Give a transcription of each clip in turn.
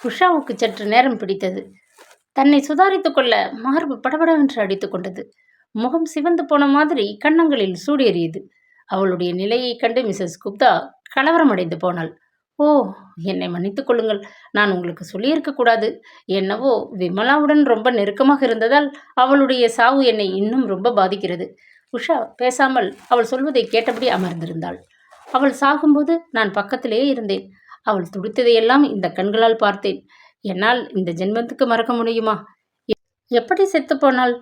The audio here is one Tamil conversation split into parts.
உஷாவுக்கு சற்று நேரம் பிடித்தது. தன்னை சுதாரித்துக் கொள்ள மார்பு படபடவென்று அடித்துக் கொண்டது. முகம் சிவந்து போன மாதிரி கன்னங்களில் சூடேறியது. அவளுடைய நிலையைக் கண்டு மிஸ்ஸஸ் குப்தா கலவரமடைந்து போனாள். ஓ, என்னை மன்னித்துக் கொள்ளுங்கள். நான் உங்களுக்கு சொல்லியிருக்க கூடாது. என்னவோ விமலாவுடன் ரொம்ப நெருக்கமாக இருந்ததால் அவளுடைய சாவு என்னை இன்னும் ரொம்ப பாதிக்கிறது. உஷா பேசாமல் அவள் சொல்வதை கேட்டபடி அமர்ந்திருந்தாள். அவள் சாகும்போது நான் பக்கத்திலே இருந்தேன். அவள் துடித்ததையெல்லாம் இந்த கண்களால் பார்த்தேன். என்னால் இந்த ஜென்மத்துக்கு மறக்க முடியுமா? எப்படி செத்துப்போனாள்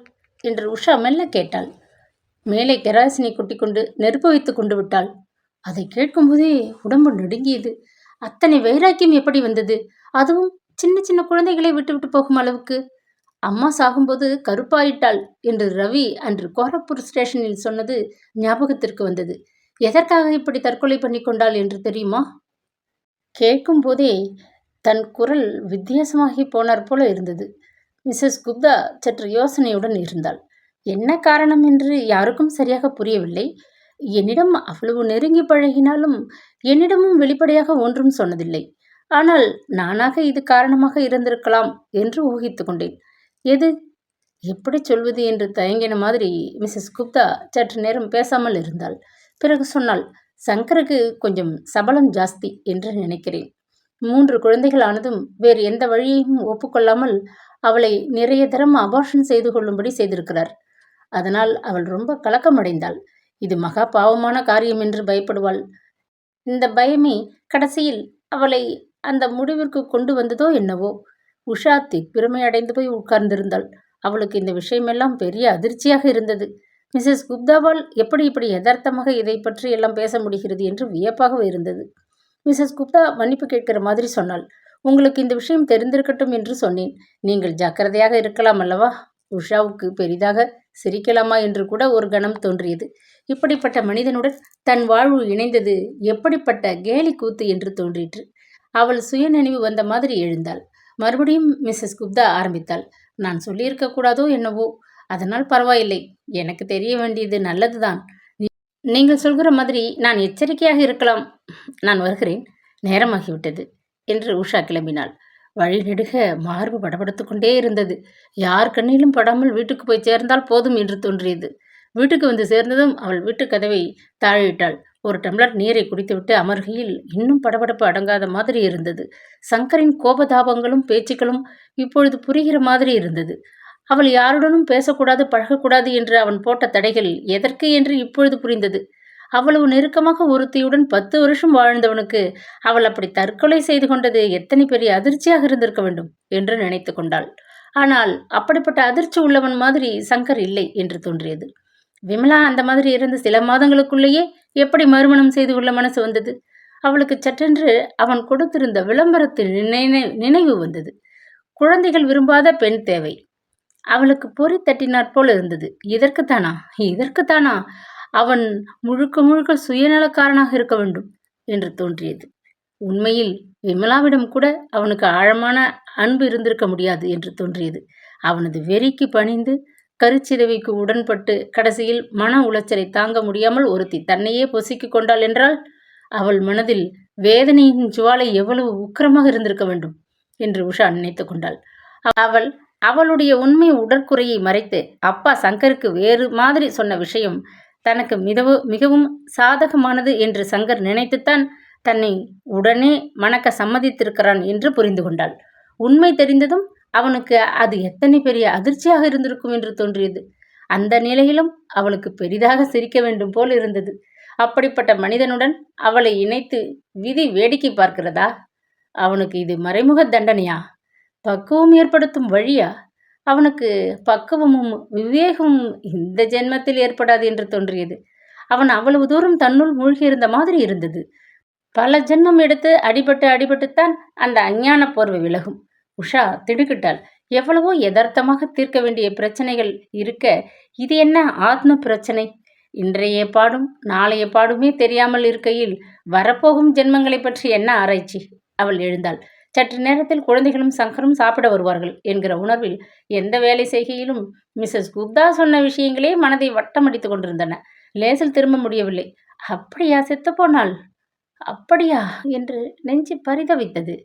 என்று உஷா மெல்ல கேட்டாள். மேலே கெராசினை கொட்டிக்கொண்டு நெருப்பு வைத்து கொண்டு விட்டாள். அதை கேட்கும்போதே உடம்பு நடுங்கியது. அத்தனை வைராக்கியம் எப்படி வந்தது? அதுவும் சின்ன சின்ன குழந்தைகளை விட்டுவிட்டு போகும் அளவுக்கு. அம்மா சாகும்போது கருப்பாயிட்டாள் என்று ரவி அன்று கோரப்பூர் ஸ்டேஷனில் சொன்னது ஞாபகத்திற்கு வந்தது. எதற்காக இப்படி தற்கொலை பண்ணி கொண்டாள் என்று தெரியுமா? கேட்கும் போதே தன் குரல் வித்தியாசமாகி போனார் போல இருந்தது. மிஸ்ஸஸ் குப்தா சற்று யோசனையுடன் இருந்தாள். என்ன காரணம் என்று யாருக்கும் சரியாக புரியவில்லை. என்னிடம் அவ்வளவு நெருங்கி பழகினாலும் என்னிடமும் வெளிப்படையாக ஒன்றும் சொன்னதில்லை. ஆனால் நானாக இது காரணமாக இருந்திருக்கலாம் என்று ஊகித்து கொண்டேன். எது? எப்படி சொல்வது என்று தயங்கின மாதிரி மிஸ்ஸஸ் குப்தா சற்று நேரம் பேசாமல் இருந்தாள். பிறகு சொன்னாள், சங்கருக்கு கொஞ்சம் சபலம் ஜாஸ்தி என்று நினைக்கிறேன். 3 குழந்தைகள் ஆனதும் வேறு எந்த வழியையும் ஒப்புக்கொள்ளாமல் அவளை நிறைய தரம் அபார்ஷன் செய்து கொள்ளும்படி செய்திருக்கிறார். அதனால் அவள் ரொம்ப கலக்கமடைந்தாள். இது மகா பாவமான காரியம் என்று பயப்படுவாள். இந்த பயமே கடைசியில் அவளை அந்த முடிவிற்கு கொண்டு வந்ததோ என்னவோ. உஷா திக்பிரமை அடைந்து போய் உட்கார்ந்திருந்தாள். அவளுக்கு இந்த விஷயமெல்லாம் பெரிய அதிர்ச்சியாக இருந்தது. மிஸ்ஸஸ் குப்தாவால் எப்படி இப்படி யதார்த்தமாக இதை பற்றி எல்லாம் பேச முடிகிறது என்று வியப்பாக இருந்தது. மிஸ்ஸஸ் குப்தா மன்னிப்பு கேட்கிற மாதிரி சொன்னாள். உங்களுக்கு இந்த விஷயம் தெரிந்திருக்கட்டும் என்று சொன்னேன். நீங்கள் ஜாக்கிரதையாக இருக்கலாம் அல்லவா? உஷாவுக்கு பெரிதாக சிரிக்கலாமா என்று கூட ஒரு கணம் தோன்றியது. இப்படிப்பட்ட மனிதனுடன் தன் வாழ்வு இணைந்தது எப்படிப்பட்ட கேலி கூத்து என்று தோன்றிற்று. அவள் சுயநினைவு வந்த மாதிரி எழுந்தாள். மறுபடியும் மிஸ்ஸஸ் குப்தா ஆரம்பித்தாள். நான் சொல்லியிருக்க கூடாதோ என்னவோ. அதனால் பரவாயில்லை. எனக்கு தெரிய வேண்டியது நல்லதுதான். நீங்கள் சொல்கிற மாதிரி நான் எச்சரிக்கையாக இருக்கலாம். நான் வருகிறேன். நேரமாகிவிட்டது என்று உஷா கிளம்பினாள். வழி நெடுக மார்பு படபடுத்து கொண்டே இருந்தது. யார் கண்ணிலும் படாமல் வீட்டுக்கு போய் சேர்ந்தால் போதும் என்று தோன்றியது. வீட்டுக்கு வந்து சேர்ந்ததும் அவள் வீட்டு கதவை தாழிட்டாள். ஒரு டம்ளர் நீரை குடித்துவிட்டு அமர்கையில் இன்னும் படபடப்பு அடங்காத மாதிரி இருந்தது. சங்கரின் கோபதாபங்களும் பேச்சுக்களும் இப்பொழுது புரிகிற மாதிரி இருந்தது. அவள் யாருடனும் பேசக்கூடாது, பழகக்கூடாது என்று அவன் போட்ட தடைகள் எதற்கு என்று இப்பொழுது புரிந்தது. அவ்வளவு நெருக்கமாக ஒருத்தியுடன் 10 வருஷம் வாழ்ந்தவனுக்கு அவள் அப்படி தற்கொலை செய்து கொண்டது எத்தனை பெரிய அதிர்ச்சியாக இருந்திருக்க வேண்டும் என்று நினைத்து கொண்டாள். ஆனால் அப்படிப்பட்ட அதிர்ச்சி உள்ளவன் மாதிரி சங்கர் இல்லை என்று தோன்றியது. விமலா அந்த மாதிரி இருந்து சில மாதங்களுக்குள்ளேயே எப்படி மறுமணம் செய்து கொள்ள மனசு வந்தது? அவளுக்கு சற்றென்று அவன் கொடுத்திருந்த விளம்பரத்தின் நினைவு வந்தது. குழந்தைகள் விரும்பாத பெண் தேவை. அவளுக்கு பொறி தட்டினாற்போல் இருந்தது. இதற்குத்தானா அவன் முழுக்க முழுக்க சுயநலக்காரனாக இருக்க வேண்டும் என்று தோன்றியது. உண்மையில் விமலாவிடம் கூட அவனுக்கு ஆழமான அன்பு இருந்திருக்க முடியாது என்று தோன்றியது. அவனது வெறிக்கு பணிந்து கருச்சிதைவைக்கு உடன்பட்டு கடைசியில் மன உளைச்சலை தாங்க முடியாமல் ஒருத்தி தன்னையே பொசுக்கிக் கொண்டாள் என்றால் அவள் மனதில் வேதனையின் ஜுவாலை எவ்வளவு உக்கிரமாக இருந்திருக்க வேண்டும் என்று உஷா நினைத்து கொண்டாள். அவளுடைய உண்மை உடற்குறையை மறைத்து அப்பா சங்கருக்கு வேறு மாதிரி சொன்ன விஷயம் தனக்கு மிகவும் சாதகமானது என்று சங்கர் நினைத்துத்தான் தன்னை உடனே மணக்க சம்மதித்திருக்கிறான் என்று புரிந்து கொண்டாள். உண்மை தெரிந்ததும் அவனுக்கு அது எத்தனை பெரிய அதிர்ச்சியாக இருந்திருக்கும் என்று தோன்றியது. அந்த நிலையிலும் அவளுக்கு பெரிதாக சிரிக்க வேண்டும் போல் இருந்தது. அப்படிப்பட்ட மனிதனுடன் அவளை இணைத்து விதி வேடிக்கை பார்க்கிறதா? அவனுக்கு இது மறைமுக தண்டனையா? பக்குவம் ஏற்படுத்தும் வழியா? அவனுக்கு பக்குவமும் விவேகமும் இந்த ஜென்மத்தில் ஏற்படாது என்று தோன்றியது. அவன் அவ்வளவு தூரம் தன்னுள் மூழ்கியிருந்த மாதிரி இருந்தது. பல ஜென்மம் எடுத்து அடிபட்டுத்தான் அந்த அஞ்ஞான போர்வை விலகும். உஷா திடுக்கிட்டாள். எவ்வளவோ யதார்த்தமாக தீர்க்க வேண்டிய பிரச்சனைகள் இருக்க இது என்ன ஆத்ம பிரச்சனை? இன்றைய பாடும் நாளைய பாடுமே தெரியாமல் இருக்கையில் வரப்போகும் ஜென்மங்களை பற்றி என்ன ஆராய்ச்சி? அவள் எழுந்தாள். சற்று நேரத்தில் குழந்தைகளும் சங்கரும் சாப்பிட வருவார்கள் என்கிற உணர்வில் எந்த வேலை செய்கையிலும் மிஸ்ஸஸ் குப்தா சொன்ன விஷயங்களே மனதை வட்டமடித்து கொண்டிருந்தன. லேசில் திரும்ப முடியவில்லை. அப்படியா செத்து போனாள்? அப்படியா என்று நெஞ்சு பரிதவித்தது.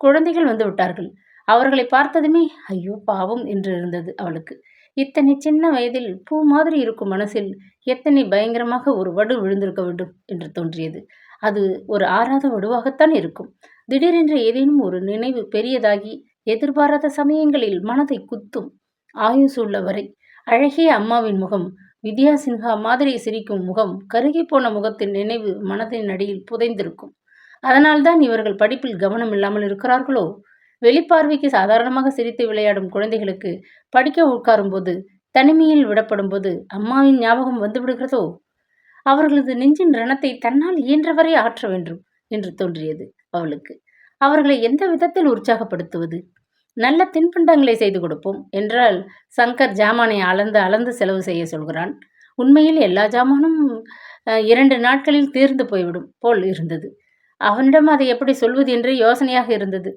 குழந்தைகள் வந்து விட்டார்கள். அவர்களை பார்த்ததுமே ஐயோ பாவம் என்று இருந்தது அவளுக்கு. இத்தனை சின்ன வயதில் பூ மாதிரி இருக்கும் மனசில் எத்தனை பயங்கரமாக ஒரு வடு விழுந்திருக்க வேண்டும் என்று தோன்றியது. அது ஒரு ஆறாத வடுவாகத்தான் இருக்கும். திடீரென்று ஏதேனும் ஒரு நினைவு பெரியதாகி எதிர்பாராத சமயங்களில் மனதை குத்தும். ஆயுசு உள்ளவரை அழகிய அம்மாவின் முகம், வித்யா சின்ஹா மாதிரி சிரிக்கும் முகம், கருகிப்போன முகத்தின் நினைவு மனதின் அடியில் புதைந்திருக்கும். அதனால்தான் இவர்கள் படிப்பில் கவனம் இல்லாமல் இருக்கிறார்களோ? வெளிப்பார்வைக்கு சாதாரணமாக சிரித்து விளையாடும் குழந்தைகளுக்கு படிக்க உட்காரும்போது, தனிமையில் விடப்படும்போது அம்மாவின் ஞாபகம் வந்து விடுகிறதோ? அவர்களது நெஞ்சின் ரணத்தை தன்னால் இயன்றவரை ஆற்ற வேண்டும் என்று தோன்றியது அவளுக்கு. அவர்களை எந்த விதத்தில் உற்சாகப்படுத்துவது? நல்ல தின்பண்டங்களை செய்து கொடுப்போம் என்றால் சங்கர் ஜாமானை அளந்து அளந்து செலவு செய்ய சொல்கிறான். உண்மையில் எல்லா ஜாமானும் 2 நாட்களில் தீர்ந்து போய்விடும் போல் இருந்தது. அவனிடம் அதை எப்படி சொல்வது என்று யோசனையாக இருந்தது.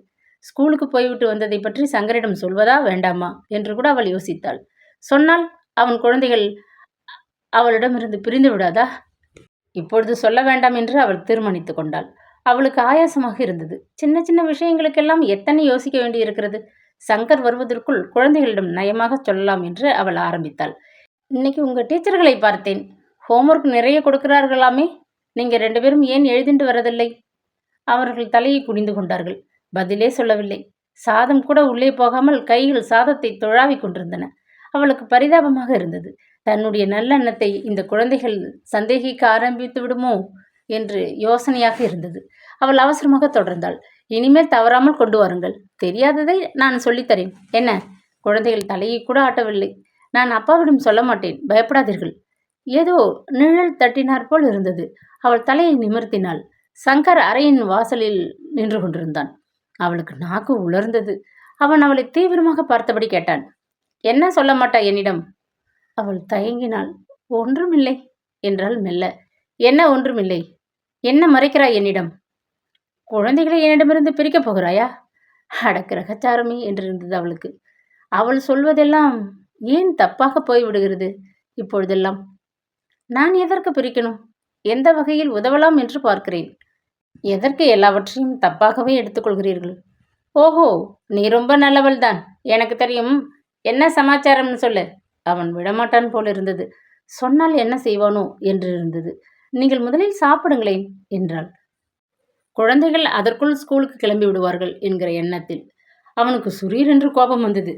ஸ்கூலுக்கு போய்விட்டு வந்ததை பற்றி சங்கரிடம் சொல்வதா வேண்டாமா என்று கூட அவள் யோசித்தாள். சொன்னால் அவன் குழந்தைகள் அவளிடமிருந்து பிரிந்து விடாதா? இப்பொழுது சொல்ல வேண்டாம் என்று அவள் தீர்மானித்து கொண்டாள். அவளுக்கு ஆயாசமாக இருந்தது. சின்ன சின்ன விஷயங்களுக்கெல்லாம் எத்தனை யோசிக்க வேண்டியிருக்கிறது. சங்கர் வருவதற்குள் குழந்தைகளிடம் நயமாக சொல்லலாம் என்று அவள் ஆரம்பித்தாள். இன்னைக்கு உங்கள் டீச்சர்களை பார்த்தேன். ஹோம்ஒர்க் நிறைய கொடுக்கிறார்களாமே. நீங்கள் 2 பேரும் ஏன் எழுதிட்டு வரதில்லை? அவர்கள் தலையை குனிந்து கொண்டார்கள். பதிலே சொல்லவில்லை. சாதம் கூட உள்ளே போகாமல் கைகள் சாதத்தை துழாவிக் கொண்டிருந்தன. அவளுக்கு பரிதாபமாக இருந்தது. தன்னுடைய நல்லெண்ணத்தை இந்த குழந்தைகள் சந்தேகிக்க ஆரம்பித்து விடுமோ என்று யோசனையாக இருந்தது. அவள் அவசரமாக தொடர்ந்தாள். இனிமேல் தவறாமல் கொண்டு வாருங்கள். தெரியாததை நான் சொல்லித்தரேன். என்ன? குழந்தைகள் தலையை கூட ஆட்டவில்லை. நான் அப்பாவிடம் சொல்ல மாட்டேன், பயப்படாதீர்கள். ஏதோ நிழல் தட்டினார் போல் இருந்தது. அவள் தலையை நிமிர்த்தினாள். சங்கர் அறையின் வாசலில் நின்று கொண்டிருந்தான். அவளுக்கு நாக்கு உலர்ந்தது. அவன் அவளை தீவிரமாக பார்த்தபடி கேட்டான். என்ன சொல்ல மாட்டாய் என்னிடம்? அவள் தயங்கினாள். ஒன்றுமில்லை என்றாள் மெல்ல. என்ன ஒன்றுமில்லை? என்ன மறைக்கிறாய் என்னிடம்? குழந்தைகளை என்னிடமிருந்து பிரிக்கப் போகிறாயா? அட கிரகச்சாரமே என்றிருந்தது அவளுக்கு. அவள் சொல்வதெல்லாம் ஏன் தப்பாக போய்விடுகிறது இப்பொழுதெல்லாம்? நான் எதற்கு பிரிக்கணும்? எந்த வகையில் உதவலாம் என்று பார்க்கிறேன். எதற்கு எல்லாவற்றையும் தப்பாகவே எடுத்துக்கொள்கிறீர்கள்? ஓஹோ, நீ ரொம்ப நல்லவள்தான், எனக்கு தெரியும். என்ன சமாச்சாரம்னு சொல்லு. அவன் விடமாட்டான் போல் இருந்தது. சொன்னால் என்ன செய்வானோ என்று இருந்தது. நீங்கள் முதலில் சாப்பிடுங்களேன் என்றாள். குழந்தைகள் அதற்குள் ஸ்கூலுக்கு கிளம்பி விடுவார்கள் என்கிற எண்ணத்தில் அவனுக்கு சுரீரென்று கோபம் வந்தது.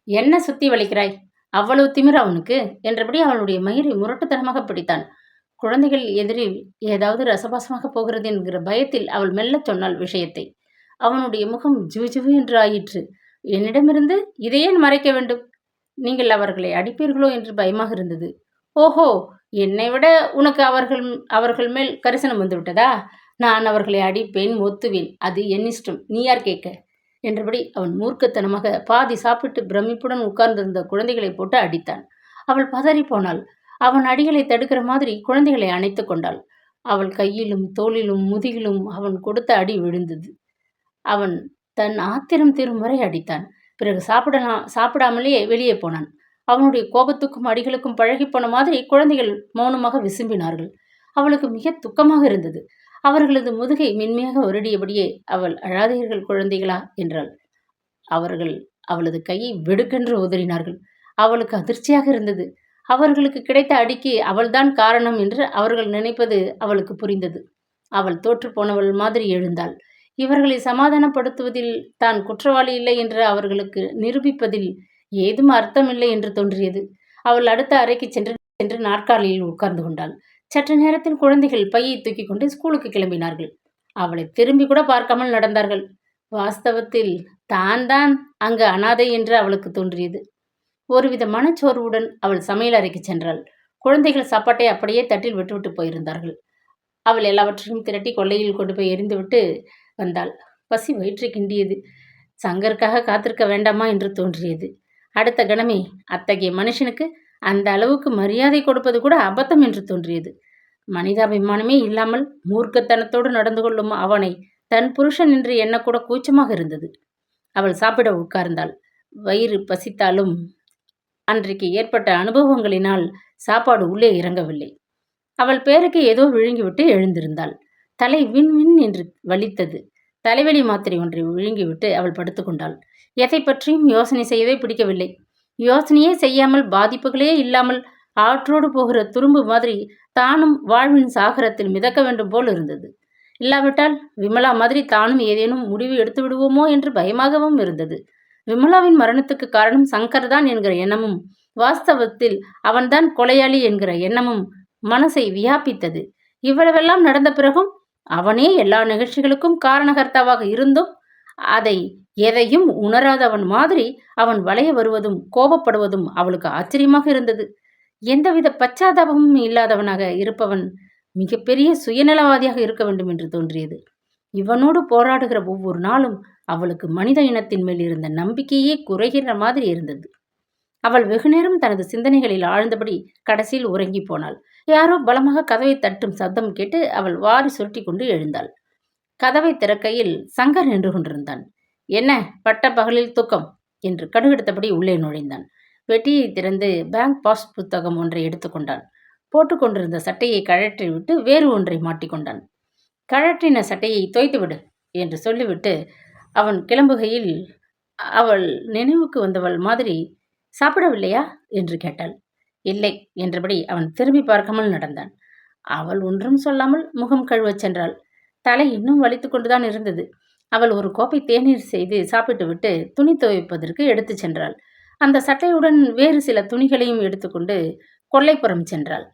என்ன சுத்தி வலிக்கிறாய்? அவ்வளவு திமிர் அவனுக்கு என்றபடி அவளுடைய மயிரை முரட்டுத்தனமாக பிடித்தான். குழந்தைகள் எதிரில் ஏதாவது ரசபாசமாக போகிறது என்கிற பயத்தில் அவள் மெல்லச் சொன்னாள் விஷயத்தை. அவனுடைய முகம் ஜுஜுவு என்று ஆயிற்று. என்னிடமிருந்து இதையேன் மறைக்க வேண்டும்? நீங்கள் அவர்களை அடிப்பீர்களோ என்று பயமாக இருந்தது. ஓஹோ, என்னை விட உனக்கு அவர்கள் மேல் கரிசனம் வந்துவிட்டதா? நான் அவர்களை அடிப்பேன், ஒத்துவேன். அது என் இஷ்டம். நீ யார் கேட்க? என்றபடி அவன் மூர்க்கத்தனமாக பாதி சாப்பிட்டு பிரமிப்புடன் உட்கார்ந்திருந்த குழந்தைகளை போட்டு அடித்தான். அவள் பதறி போனாள். அவன் அடிகளை தடுக்கிற மாதிரி குழந்தைகளை அணைத்து கொண்டாள். அவள் கையிலும் தோளிலும் முதுகிலும் அவன் கொடுத்த அடி விழுந்தது. அவன் தன் ஆத்திரம் தீரும் வரை அடித்தான். பிறகு சாப்பிடாமலேயே வெளியே போனான். அவனுடைய கோபத்துக்கும் அடிகளுக்கும் பழகிப்போன மாதிரி குழந்தைகள் மௌனமாக விசும்பினார்கள். அவளுக்கு மிக துக்கமாக இருந்தது. அவர்களது முதுகை மென்மையாக வருடியபடியே அவள் அழாதீர்கள் குழந்தைகளா என்றாள். அவர்கள் அவளது கையை வெடுக்கென்று உதறினார்கள். அவளுக்கு அதிர்ச்சியாக இருந்தது. அவர்களுக்கு கிடைத்த அடிக்கு அவள்தான் காரணம் என்று அவர்கள் நினைப்பது அவளுக்கு புரிந்தது. அவள் தோற்று போனவள் மாதிரி எழுந்தாள். இவர்களை சமாதானப்படுத்துவதில் தான் குற்றவாளி இல்லை என்று அவர்களுக்கு நிரூபிப்பதில் ஏதும் அர்த்தமில்லை என்று தோன்றியது. அவள் அடுத்த அறைக்கு சென்று நாற்காலியில் உட்கார்ந்து கொண்டாள். சற்று நேரத்தில் குழந்தைகள் பையை தூக்கி கொண்டு ஸ்கூலுக்கு கிளம்பினார்கள். அவளை திரும்பி கூட பார்க்காமல் நடந்தார்கள். வாஸ்தவத்தில் தான் அங்கு அனாதை என்று அவளுக்கு தோன்றியது. ஒருவித மனச்சோர்வுடன் அவள் சமையல் அறைக்கு சென்றாள். குழந்தைகள் சாப்பாட்டை அப்படியே தட்டில் விட்டுவிட்டு போயிருந்தார்கள். அவள் எல்லாவற்றையும் திரட்டி கொல்லையில் கொண்டு போய் எரிந்துவிட்டு வந்தாள். பசி வயிற்றை கிண்டியது. சங்கருக்காக காத்திருக்க வேண்டாமா என்று தோன்றியது. அடுத்த கணமே அத்தகைய மனுஷனுக்கு அந்த அளவுக்கு மரியாதை கொடுப்பது கூட அபத்தம் என்று தோன்றியது. மனிதாபிமானமே இல்லாமல் மூர்க்கத்தனத்தோடு நடந்து கொள்ளும் அவனை தன் புருஷன் என்று எண்ணக்கூட கூச்சமாக இருந்தது. அவள் சாப்பிட உட்கார்ந்தாள். வயிறு பசித்தாலும் அன்றைக்கு ஏற்பட்ட அனுபவங்களினால் சாப்பாடு உள்ளே இறங்கவில்லை. அவள் பேருக்கு ஏதோ விழுங்கிவிட்டு எழுந்திருந்தாள். தலை விண் விண் என்று வலித்தது. தலைவலி மாத்திரை ஒன்றை விழுங்கிவிட்டு அவள் படுத்துக்கொண்டாள். எதை பற்றியும் யோசனை செய்யவே பிடிக்கவில்லை. யோசனையே செய்யாமல், பாதிப்புகளே இல்லாமல் ஆற்றோடு போகிற துரும்பு மாதிரி தானும் வாழ்வின் சாகரத்தில் மிதக்க வேண்டும் போல் இருந்தது. இல்லாவிட்டால் விமலா மாதிரி தானும் ஏதேனும் முடிவு எடுத்து விடுவோமோ என்று பயமாகவும் இருந்தது. விமலாவின் மரணத்துக்கு காரணம் சங்கர் தான் என்கிற எண்ணமும், வாஸ்தவத்தில் அவன்தான் கொலையாளி என்கிற எண்ணமும் மனசை வியாபித்தது. இவ்வளவெல்லாம் நடந்த பிறகும் அவனே எல்லா நிகழ்ச்சிகளுக்கும் காரணகர்த்தாவாக இருந்தும் அதை எதையும் உணராதவன் மாதிரி அவன் வளைய வருவதும் கோபப்படுவதும் அவளுக்கு ஆச்சரியமாக இருந்தது. எந்தவித பச்சாதாபமும் இல்லாதவனாக இருப்பவன் மிகப்பெரிய சுயநலவாதியாக இருக்க வேண்டும் என்று தோன்றியது. இவனோடு போராடுகிற ஒவ்வொரு நாளும் அவளுக்கு மனித இனத்தின் மேல் இருந்த நம்பிக்கையே குறைகிற மாதிரி இருந்தது. அவள் வெகுநேரம் தனது சிந்தனைகளில் ஆழ்ந்தபடி கடைசியில் உறங்கி போனாள். யாரோ பலமாக கதவை தட்டும் சப்தம் கேட்டு அவள் வாரி சுருட்டி கொண்டு எழுந்தாள். கதவை திறக்கையில் சங்கர் நின்று கொண்டிருந்தான். என்ன பட்ட பகலில் தூக்கம் என்று கடுகெடுத்தபடி உள்ளே நுழைந்தான். பெட்டியை திறந்து பேங்க் பாஸ் புத்தகம் ஒன்றை எடுத்துக்கொண்டான். போட்டுக்கொண்டிருந்த சட்டையை கழற்றி விட்டு வேறு ஒன்றை மாட்டிக்கொண்டான். கழற்றின சட்டையை தோய்த்துவிடு என்று சொல்லிவிட்டு அவன் கிளம்புகையில் அவள் நினைவுக்கு வந்தவள் மாதிரி, சாப்பிடவில்லையா என்று கேட்டாள். இல்லை என்றபடி அவன் திரும்பி பார்க்காமல் நடந்தான். அவள் ஒன்றும் சொல்லாமல் முகம் கழுவச் சென்றாள். தலை இன்னும் வலித்து கொண்டுதான் இருந்தது. அவள் ஒரு கோப்பை தேநீர் செய்து சாப்பிட்டு விட்டு துணி துவைப்பதற்கு எடுத்து சென்றாள். அந்த சட்டையுடன் வேறு சில துணிகளையும் எடுத்துக்கொண்டு கொல்லைப்புறம் சென்றாள்.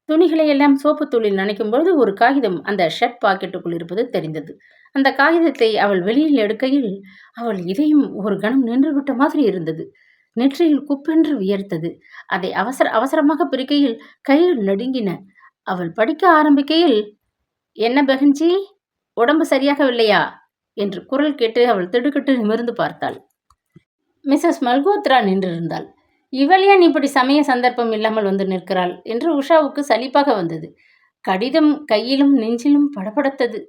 துணிகளை எல்லாம் சோப்பு தூளில் நனைக்கும்பொழுது ஒரு காகிதம் அந்த ஷர்ட் பாக்கெட்டுக்குள் இருப்பது தெரிந்தது. அந்த காகிதத்தை அவள் வெளியில் எடுக்கையில் அவள் இதயம் ஒரு கணம் நின்றுவிட்ட மாதிரி இருந்தது. நெற்றியில் குப்பென்று வியர்த்தது. அதை அவசரமாக பிரிக்கையில் கையில் நடுங்கின. அவள் படிக்க ஆரம்பிக்கையில், என்ன பெகன்ஜி, உடம்பு சரியாகவில்லையா என்று குரல் கேட்டு அவள் திடுக்கிட்டு நிமிர்ந்து பார்த்தாள். மிஸ்ஸஸ் மல்கோத்ரா நின்றிருந்தாள். இவள் ஏன் இப்படி சமய சந்தர்ப்பம் இல்லாமல் வந்து நிற்கிறாள் என்று உஷாவுக்கு சலிப்பாக வந்தது. கடிதம் கையிலும் நெஞ்சிலும் படபடத்தது.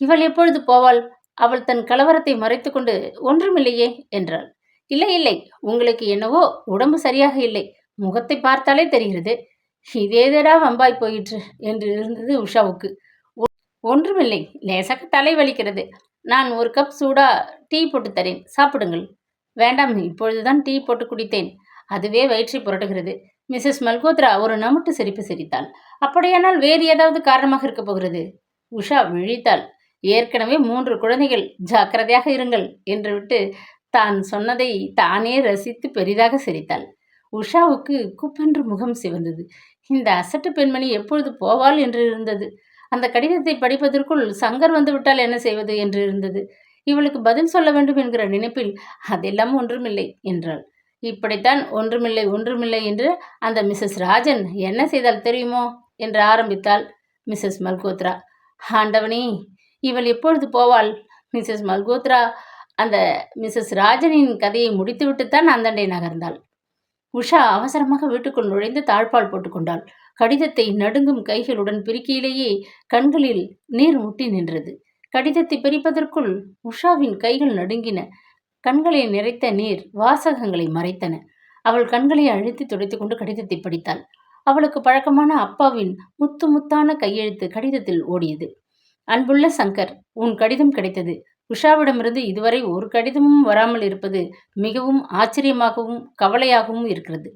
இவள் எப்பொழுது போவாள்? அவள் தன் கலவரத்தை மறைத்து கொண்டு ஒன்றுமில்லையே என்றாள். இல்லை இல்லை, உங்களுக்கு என்னவோ உடம்பு சரியாக இல்லை, முகத்தை பார்த்தாலே தெரிகிறது. இதேதடா வம்பாய் போயிற்று என்று இருந்தது உஷாவுக்கு. ஒன்றுமில்லை, லேசாக தலை வலிக்கிறது. நான் ஒரு கப் சூடா டீ போட்டு தரேன், சாப்பிடுங்கள். வேண்டாம், இப்பொழுதுதான் டீ போட்டு குடித்தேன், அதுவே வயிற்றை புரட்டுகிறது. மிஸ்ஸஸ் மல்கோத்ரா ஒரு நமுட்டு சிரிப்பு சிரித்தாள். அப்படியானால் வேறு ஏதாவது காரணமாக இருக்கப் போகிறது. உஷா விழித்தாள். ஏற்கனவே 3 குழந்தைகள், ஜாக்கிரதையாக இருங்கள் என்று விட்டு தான் சொன்னதை தானே ரசித்து பெரிதாக சிரித்தாள். உஷாவுக்கு குப்பென்று முகம் சிவந்தது. இந்த அசட்டு பெண்மணி எப்பொழுது போவாள் என்று இருந்தது. அந்த கடிதத்தை படிப்பதற்குள் சங்கர் வந்து விட்டால் என்ன செய்வது என்று இருந்தது. இவளுக்கு பதில் சொல்ல வேண்டும் என்கிற நினைப்பில் அதெல்லாம் ஒன்றுமில்லை என்றாள். இப்படித்தான் ஒன்றுமில்லை என்று அந்த மிஸ்ஸஸ் ராஜன் என்ன செய்தால் தெரியுமோ என்று ஆரம்பித்தாள் மிஸ்ஸஸ் மல்கோத்ரா. ஆண்டவனே, இவள் எப்பொழுது போவாள்? மிஸ்ஸஸ் மல்கோத்ரா அந்த மிஸ்ஸஸ் ராஜனின் கதையை முடித்துவிட்டுத்தான் அந்தண்டை நகர்ந்தாள். உஷா அவசரமாக வீட்டுக்குள் நுழைந்து தாழ்பால் போட்டுக்கொண்டாள். கடிதத்தை நடுங்கும் கைகளுடன் பிரிக்கையிலேயே கண்களில் நீர் முட்டி நின்றது. கடிதத்தை பிரிப்பதற்குள் உஷாவின் கைகள் நடுங்கின. கண்களை நிறைத்த நீர் வாசகங்களை மறைத்தன. அவள் கண்களை அழுத்தி துடைத்து கொண்டு கடிதத்தை படித்தாள். அவளுக்கு பழக்கமான அப்பாவின் முத்து முத்தான கையெழுத்து கடிதத்தில் ஓடியது. அன்புள்ள சங்கர், உன் கடிதம் கிடைத்தது. உஷாவிடமிருந்து இதுவரை ஒரு கடிதமும் வராமல் இருப்பது மிகவும் ஆச்சரியமாகவும் கவலையாகவும் இருக்கிறது.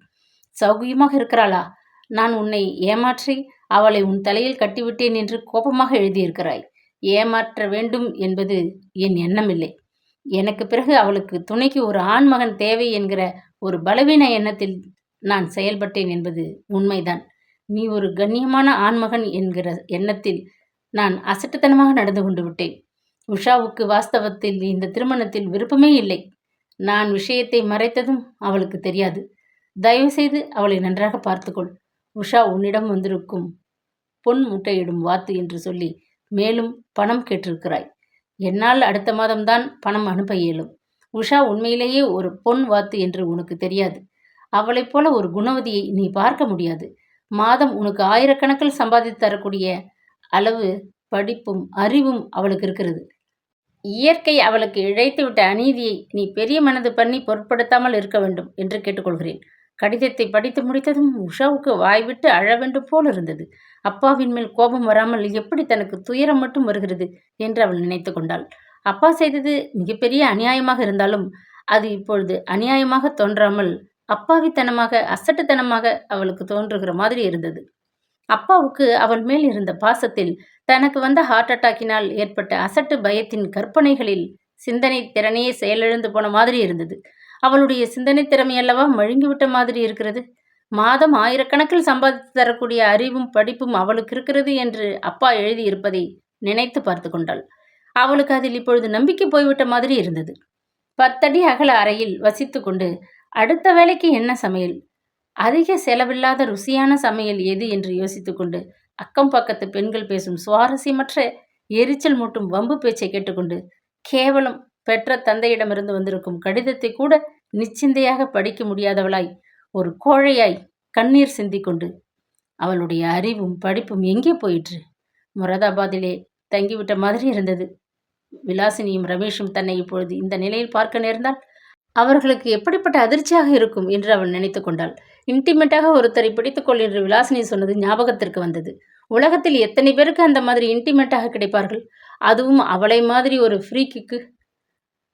சௌகியமாக இருக்கிறாளா? நான் உன்னை ஏமாற்றி அவளை உன் தலையில் கட்டிவிட்டேன் என்று கோபமாக எழுதியிருக்கிறாய். ஏமாற்ற வேண்டும் என்பது என் எண்ணமில்லை. எனக்கு பிறகு அவளுக்கு துணைக்கு ஒரு ஆண்மகன் தேவை என்கிற ஒரு பலவீன எண்ணத்தில் நான் செயல்பட்டேன் என்பது உண்மைதான். நீ ஒரு கண்ணியமான ஆண்மகன் என்கிற எண்ணத்தில் நான் அசட்டுத்தனமாக நடந்து கொண்டு விட்டேன். உஷாவுக்கு வாஸ்தவத்தில் இந்த திருமணத்தில் விருப்பமே இல்லை. நான் விஷயத்தை மறைத்ததும் அவளுக்கு தெரியாது. தயவுசெய்து அவளை நன்றாக பார்த்துக்கொள். உஷா உன்னிடம் வந்திருக்கும் பொன் முட்டையிடும் வாத்து என்று சொல்லி மேலும் பணம் கேட்டிருக்கிறாய். என்னால் அடுத்த மாதம்தான் பணம் அனுப்ப இயலும். உஷா உண்மையிலேயே ஒரு பொன் வாத்து என்று உனக்கு தெரியாது. அவளைப் போல ஒரு குணவதியை நீ பார்க்க முடியாது. மாதம் உனக்கு ஆயிரக்கணக்கில் சம்பாதித்து தரக்கூடிய அளவு படிப்பும் அறிவும் அவளுக்கு இருக்கிறது. இயற்கை அவளுக்கு இழைத்துவிட்ட அநீதியை நீ பெரிய மனது பண்ணி பொருட்படுத்தாமல் இருக்க வேண்டும் என்று கேட்டுக்கொள்கிறேன். கடிதத்தை படித்து முடித்ததும் உஷாவுக்கு வாய்விட்டு அழ வேண்டும் போல் இருந்தது. அப்பாவின் மேல் கோபம் வராமல் எப்படி தனக்கு துயரம் மட்டும் வருகிறது என்று அவள் நினைத்து கொண்டாள். அப்பா செய்தது மிகப்பெரிய அநியாயமாக இருந்தாலும் அது இப்பொழுது அநியாயமாக தோன்றாமல் அப்பாவித்தனமாக, அசட்டுத்தனமாக அவளுக்கு தோன்றுகிற மாதிரி இருந்தது. அப்பாவுக்கு அவள் மேல் இருந்த பாசத்தில் தனக்கு வந்த ஹார்ட் அட்டாக்கினால் ஏற்பட்ட அசட்டு பயத்தின் கற்பனைகளில் சிந்தனை திறனையே செயலிழந்து போன மாதிரி இருந்தது. அவளுடைய சிந்தனை திறமையல்லவா மழுங்கிவிட்ட மாதிரி இருக்கிறது. மாதம் ஆயிரக்கணக்கில் சம்பாதித்து தரக்கூடிய அறிவும் படிப்பும் அவளுக்கு இருக்கிறது என்று அப்பா எழுதியிருப்பதை நினைத்து பார்த்து கொண்டாள். அவளுக்கு அதில் இப்பொழுது நம்பிக்கை போய்விட்ட மாதிரி இருந்தது. 10 அடி அகல அறையில் வசித்து கொண்டு அடுத்த வேலைக்கு என்ன சமையல், அதிக செலவில்லாத ருசியான சமையல் எது என்று யோசித்துக்கொண்டு அக்கம் பக்கத்து பெண்கள் பேசும் சுவாரஸ்யமற்ற எரிச்சல் மூட்டும் வம்பு பேச்சை கேட்டுக்கொண்டு கேவலம் பெற்ற தந்தையிடமிருந்து வந்திருக்கும் கடிதத்தை கூட நிச்சிந்தையாக படிக்க முடியாதவளாய், ஒரு கோழையாய் கண்ணீர் சிந்திக்கொண்டு அவளுடைய அறிவும் படிப்பும் எங்கே போயிற்று? முராதாபாதிலே தங்கிவிட்ட மாதிரி இருந்தது. விலாசினியும் ரமேஷும் தன்னை இப்பொழுது இந்த நிலையில் பார்க்க நேர்ந்தால் அவர்களுக்கு எப்படிப்பட்ட அதிர்ச்சியாக இருக்கும் என்று அவள் நினைத்து கொண்டாள். இன்டிமேட்டாக ஒருத்தரை பிடித்துக்கொள் என்று விலாசினி சொன்னது ஞாபகத்திற்கு வந்தது. உலகத்தில் எத்தனை பேருக்கு அந்த மாதிரி இன்டிமேட்டாக கிடைப்பார்கள்? அதுவும் அவளை மாதிரி ஒரு ஃப்ரீக்கு.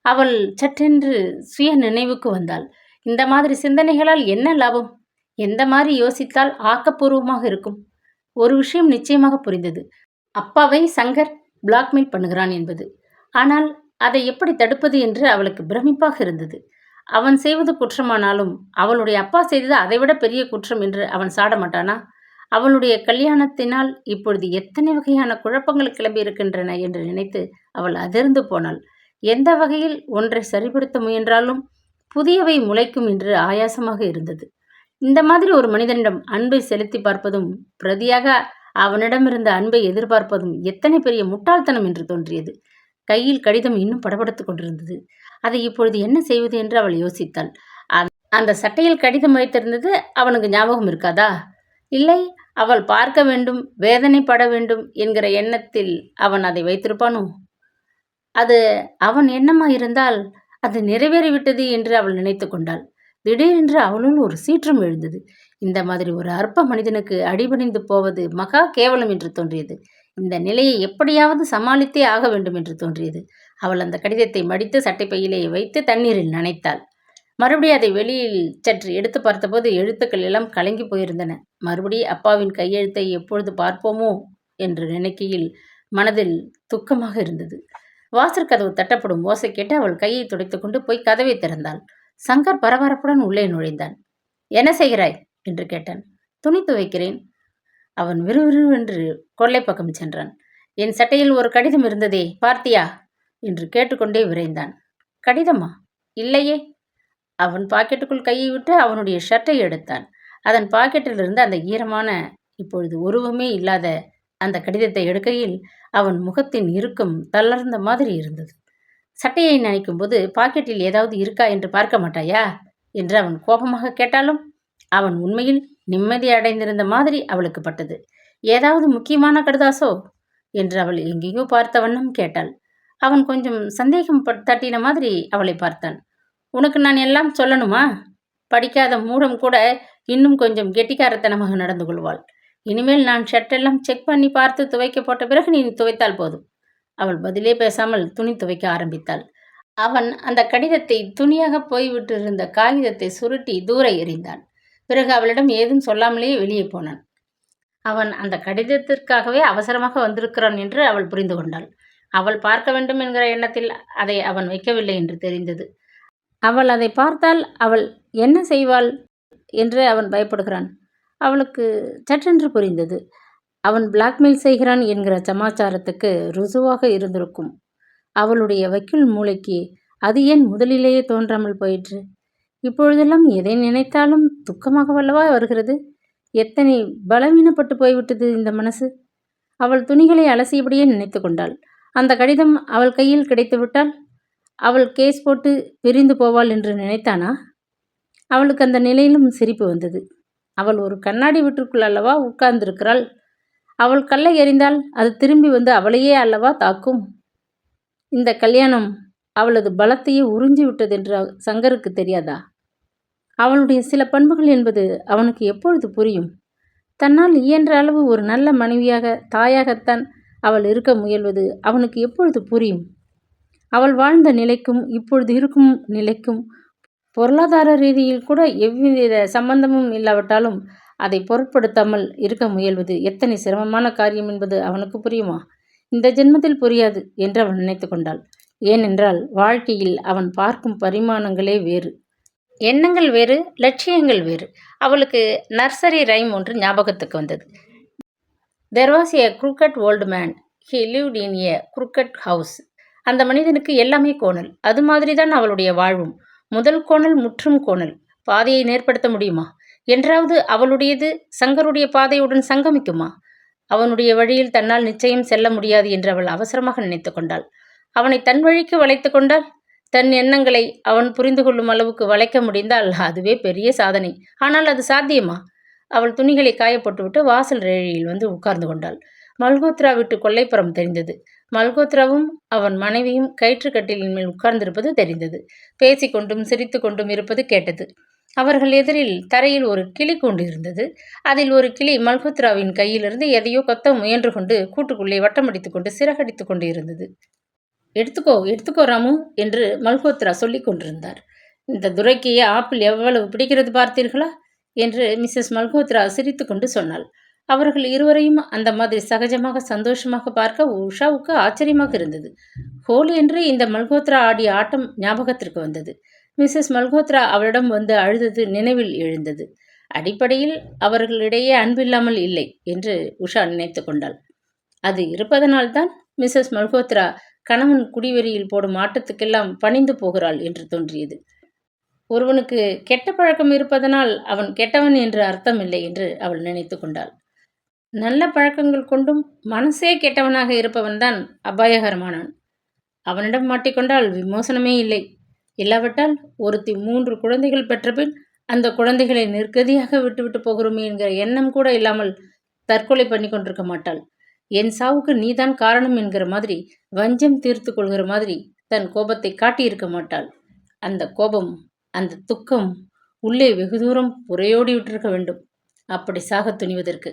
அவள் சட்டென்று சுய நினைவுக்கு வந்தாள். இந்த மாதிரி சிந்தனைகளால் என்ன லாபம்? எந்த மாதிரி யோசித்தால் ஆக்கப்பூர்வமாக இருக்கும்? ஒரு விஷயம் நிச்சயமாக புரிந்தது. அப்பாவை சங்கர் பிளாக்மெயில் பண்ணுகிறான் என்பது. ஆனால் அதை எப்படி தடுப்பது என்று அவளுக்கு பிரமிப்பாக இருந்தது. அவன் செய்வது குற்றமானாலும் அவளுடைய அப்பா செய்தது அதைவிட பெரிய குற்றம் என்று அவன் சாட மாட்டானா? அவளுடைய கல்யாணத்தினால் இப்பொழுது எத்தனை வகையான குழப்பங்கள் கிளம்பி இருக்கின்றன என்று நினைத்து அவள் அதிர்ந்து போனாள். எந்த வகையில் ஒன்றை சரிப்படுத்த முயன்றாலும் புதியவை முளைக்கும் என்று ஆயாசமாக இருந்தது. இந்த மாதிரி ஒரு மனிதனிடம் அன்பை செலுத்தி பார்ப்பதும் பிரதியாக அவனிடமிருந்த அன்பை எதிர்பார்ப்பதும் எத்தனை பெரிய முட்டாள்தனம் என்று தோன்றியது. கையில் கடிதம் இன்னும் படபடுத்துக் கொண்டிருந்தது. அதை இப்பொழுது என்ன செய்வது என்று அவள் யோசித்தாள். அந்த சட்டையில் கடிதம் வைத்திருந்தது அவனுக்கு ஞாபகம் இருக்காதா? இல்லை, அவள் பார்க்க வேண்டும், வேதனைப்பட வேண்டும் என்கிற எண்ணத்தில் அவன் அதை வைத்திருப்பானோ? அது அவன் எண்ணமாயிருந்தால் அது நிறைவேறிவிட்டது என்று அவள் நினைத்து கொண்டாள். திடீரென்று அவளுள் ஒரு சீற்றம் எழுந்தது. இந்த மாதிரி ஒரு அற்ப மனிதனுக்கு அடிபணிந்து போவது மகா கேவலம் என்று தோன்றியது. இந்த நிலையை எப்படியாவது சமாளித்தே ஆக வேண்டும் என்று தோன்றியது. அவள் அந்த கடிதத்தை மடித்து சட்டைப்பையிலே வைத்து தண்ணீரில் நனைத்தாள். மறுபடியும் அதை வெளியில் சற்று எடுத்து பார்த்தபோது எழுத்துக்கள் எல்லாம் கலங்கி போயிருந்தன. மறுபடி அப்பாவின் கையெழுத்தை எப்பொழுது பார்ப்போமோ என்று நினைக்கையில் மனதில் துக்கமாக இருந்தது. வாசற்கதவு தட்டப்படும் ஓசை கேட்டு அவள் கையை துடைத்து கொண்டு போய் கதவை திறந்தாள். சங்கர் பரபரப்புடன் உள்ளே நுழைந்தான். என்ன செய்கிறாய் என்று கேட்டான். துணி துவைக்கிறேன். அவன் விறுவிறுவென்று கொல்லை பக்கம் சென்றான். என் சட்டையில் ஒரு கடிதம் இருந்ததே, பார்த்தியா என்று கேட்டுக்கொண்டே விரைந்தான். கடிதமா? இல்லையே. அவன் பாக்கெட்டுக்குள் கையை விட்டு அவனுடைய ஷர்ட்டை எடுத்தான். அதன் பாக்கெட்டிலிருந்து அந்த ஈரமான, இப்பொழுது உருவமே இல்லாத அந்த கடிதத்தை எடுக்கையில் அவன் முகத்தின் இறுக்கம் தளர்ந்த மாதிரி இருந்தது. சட்டையை நினைக்கும் போது பாக்கெட்டில் ஏதாவது இருக்கா என்று பார்க்க மாட்டாயா என்று அவன் கோபமாக கேட்டாலும் அவன் உண்மையில் நிம்மதி அடைந்திருந்த மாதிரி அவளுக்கு பட்டது. ஏதாவது முக்கியமான கடுதாசோ என்று அவள் எங்கேயோ பார்த்த வண்ணம் கேட்டாள். அவன் கொஞ்சம் சந்தேகம் தட்டின மாதிரி அவளை பார்த்தான். உனக்கு நான் எல்லாம் சொல்லணுமா? படிக்காத மூடம் கூட இன்னும் கொஞ்சம் கெட்டிக்காரத்தனமாக நடந்து கொள்வாள். இனிமேல் நான் ஷர்ட்டெல்லாம் செக் பண்ணி பார்த்து துவைக்க போட்ட பிறகு நீ துவைத்தால் போதும். அவள் பதிலே பேசாமல் துணி துவைக்க ஆரம்பித்தாள். அவன் அந்த கடிதத்தை துணியாக போய்விட்டிருந்த காகிதத்தை சுருட்டி தூர எறிந்தான். பிறகு அவளிடம் ஏதும் சொல்லாமலேயே வெளியே போனான். அவன் அந்த கடிதத்திற்காகவே அவசரமாக வந்திருக்கிறான் என்று அவள் புரிந்து கொண்டாள். அவள் பார்க்க வேண்டும் என்கிற எண்ணத்தில் அதை அவன் வைக்கவில்லை என்று தெரிந்தது. அவள் அதை பார்த்தால் அவள் என்ன செய்வாள் என்று அவன் பயப்படுகிறான். அவளுக்கு சற்றென்று புரிந்தது. அவன் பிளாக்மெயில் செய்கிறான் என்கிற சமாச்சாரத்துக்கு ருசுவாக இருந்திருக்கும். அவளுடைய வக்கீல் மூளைக்கு அது ஏன் முதலிலேயே தோன்றாமல் போயிற்று? இப்பொழுதெல்லாம் எதை நினைத்தாலும் துக்கமாகவல்லவா வருகிறது. எத்தனை பலவீனப்பட்டு போய்விட்டது இந்த மனசு. அவள் துணிகளை அலசியபடியே நினைத்து கொண்டாள். அந்த கடிதம் அவள் கையில் கிடைத்துவிட்டால் அவள் கேஸ் போட்டு பிரிந்து போவாள் என்று நினைத்தானா? அவளுக்கு அந்த நிலையிலும் சிரிப்பு வந்தது. அவள் ஒரு கண்ணாடி வீட்டிற்குள் அல்லவா உட்கார்ந்திருக்கிறாள். அவள் கல்லை எறிந்தால் அது திரும்பி வந்து அவளையே அல்லவா தாக்கும். இந்த கல்யாணம் அவளது பலத்தையே உறிஞ்சி விட்டதென்று சங்கருக்கு தெரியாதா? அவளுடைய சில பண்புகள் என்பது அவனுக்கு எப்பொழுது புரியும்? தன்னால் இயன்ற அளவு ஒரு நல்ல மனைவியாக, தாயாகத்தான் அவள் இருக்க முயல்வது அவனுக்கு எப்பொழுது புரியும்? அவள் வாழ்ந்த நிலைக்கும் இப்பொழுது இருக்கும் நிலைக்கும் பொருளாதார ரீதியில் கூட எவ்வித சம்பந்தமும் இல்லாவிட்டாலும் அதை பொருட்படுத்தாமல் இருக்க முயல்வது எத்தனை சிரமமான காரியம் என்பது அவனுக்கு புரியுமா? இந்த ஜென்மத்தில் புரியாது என்று அவள் நினைத்து கொண்டாள். ஏனென்றால் வாழ்க்கையில் அவன் பார்க்கும் பரிமாணங்களே வேறு. எண்ணங்கள் வேறு, லட்சியங்கள் வேறு. அவளுக்கு நர்சரி ரைம் ஒன்று ஞாபகத்துக்கு வந்தது. There was a crooked old man, he lived in a crooked house. அந்த மனிதனுக்கு எல்லாமே கோணல். அது மாதிரிதான் அவளுடைய வாழ்வும். முதல் கோணல் முற்றும் கோணல். பாதையை நேர்படுத்த முடியுமா? என்றாவது அவளுடையது சங்கருடைய பாதையுடன் சங்கமிக்குமா? அவனுடைய வழியில் தன்னால் நிச்சயம் செல்ல முடியாது என்று அவள் அவசரமாக நினைத்து கொண்டாள். அவனை தன் வழிக்கு வளைத்து கொண்டாள். தன் எண்ணங்களை அவன் புரிந்து கொள்ளும் அளவுக்கு வளைக்க முடிந்தால் அதுவே பெரிய சாதனை. ஆனால் அது சாத்தியமா? அவள் துணிகளை காயப்போட்டுவிட்டு வாசல் ரேழியில் வந்து உட்கார்ந்து கொண்டாள். மல்கோத்ரா வீட்டு கொல்லைப்புறம் தெரிந்தது. மல்கோத்ராவும் அவன் மனைவியும் கயிற்றுக்கட்டிலின் மேல் உட்கார்ந்திருப்பது தெரிந்தது. பேசிக்கொண்டும் சிரித்து கொண்டும் இருப்பது கேட்டது. அவர்கள் எதிரில் தரையில் ஒரு கிளி கூண்டு இருந்தது. அதில் ஒரு கிளி மல்கோத்ராவின் கையிலிருந்து எதையோ கொத்த முயன்று கொண்டு கூட்டுக்குள்ளே வட்டமடித்துக் கொண்டு சிறகடித்துக் கொண்டு இருந்தது. எடுத்துக்கோ எடுத்துக்கோ ராமு என்று மல்கோத்ரா சொல்லிக் கொண்டிருந்தார். இந்த துரைக்கு ஆப்பிள் எவ்வளவு பிடிக்கிறது பார்த்தீர்களா என்று மிஸ்ஸஸ் மல்கோத்ரா சிரித்து கொண்டு சொன்னாள். அவர்கள் இருவரையும் அந்த மாதிரி சகஜமாக சந்தோஷமாக பார்க்க உஷாவுக்கு ஆச்சரியமாக இருந்தது. ஹோலி என்று இந்த மல்கோத்ரா ஆடிய ஆட்டம் ஞாபகத்திற்கு வந்தது. மிஸ்ஸஸ் மல்கோத்ரா அவளிடம் வந்து அழுதது நினைவில் எழுந்தது. அடிப்படையில் அவர்களிடையே அன்பில்லாமல் இல்லை என்று உஷா நினைத்து கொண்டாள். அது இருப்பதனால்தான் மிஸ்ஸஸ் மல்கோத்ரா கணவன் குடிவெறியில் போடும் ஆட்டத்துக்கெல்லாம் பணிந்து போகிறாள் என்று தோன்றியது. ஒருவனுக்கு கெட்ட பழக்கம் இருப்பதனால் அவன் கெட்டவன் என்று அர்த்தமில்லை என்று அவள் நினைத்து கொண்டாள். நல்ல பழக்கங்கள் கொண்டும் மனசே கெட்டவனாக இருப்பவன்தான் அபாயகரமானான். அவனிடம் மாட்டிக்கொண்டால் விமோசனமே இல்லை. இல்லாவிட்டால் ஒருத்தி 3 குழந்தைகள் பெற்றபின் அந்த குழந்தைகளை நிர்கதியாக விட்டுவிட்டு போகிறோமே என்கிற எண்ணம் கூட இல்லாமல் தற்கொலை பண்ணி கொண்டிருக்க மாட்டாள். என் சாவுக்கு நீதான் காரணம் என்கிற மாதிரி, வஞ்சம் தீர்த்து கொள்கிற மாதிரி தன் கோபத்தை காட்டியிருக்க மாட்டாள். அந்த கோபம், அந்த துக்கம் உள்ளே வெகு தூரம் புறையோடி விட்டிருக்க வேண்டும் அப்படி சாக துணிவதற்கு.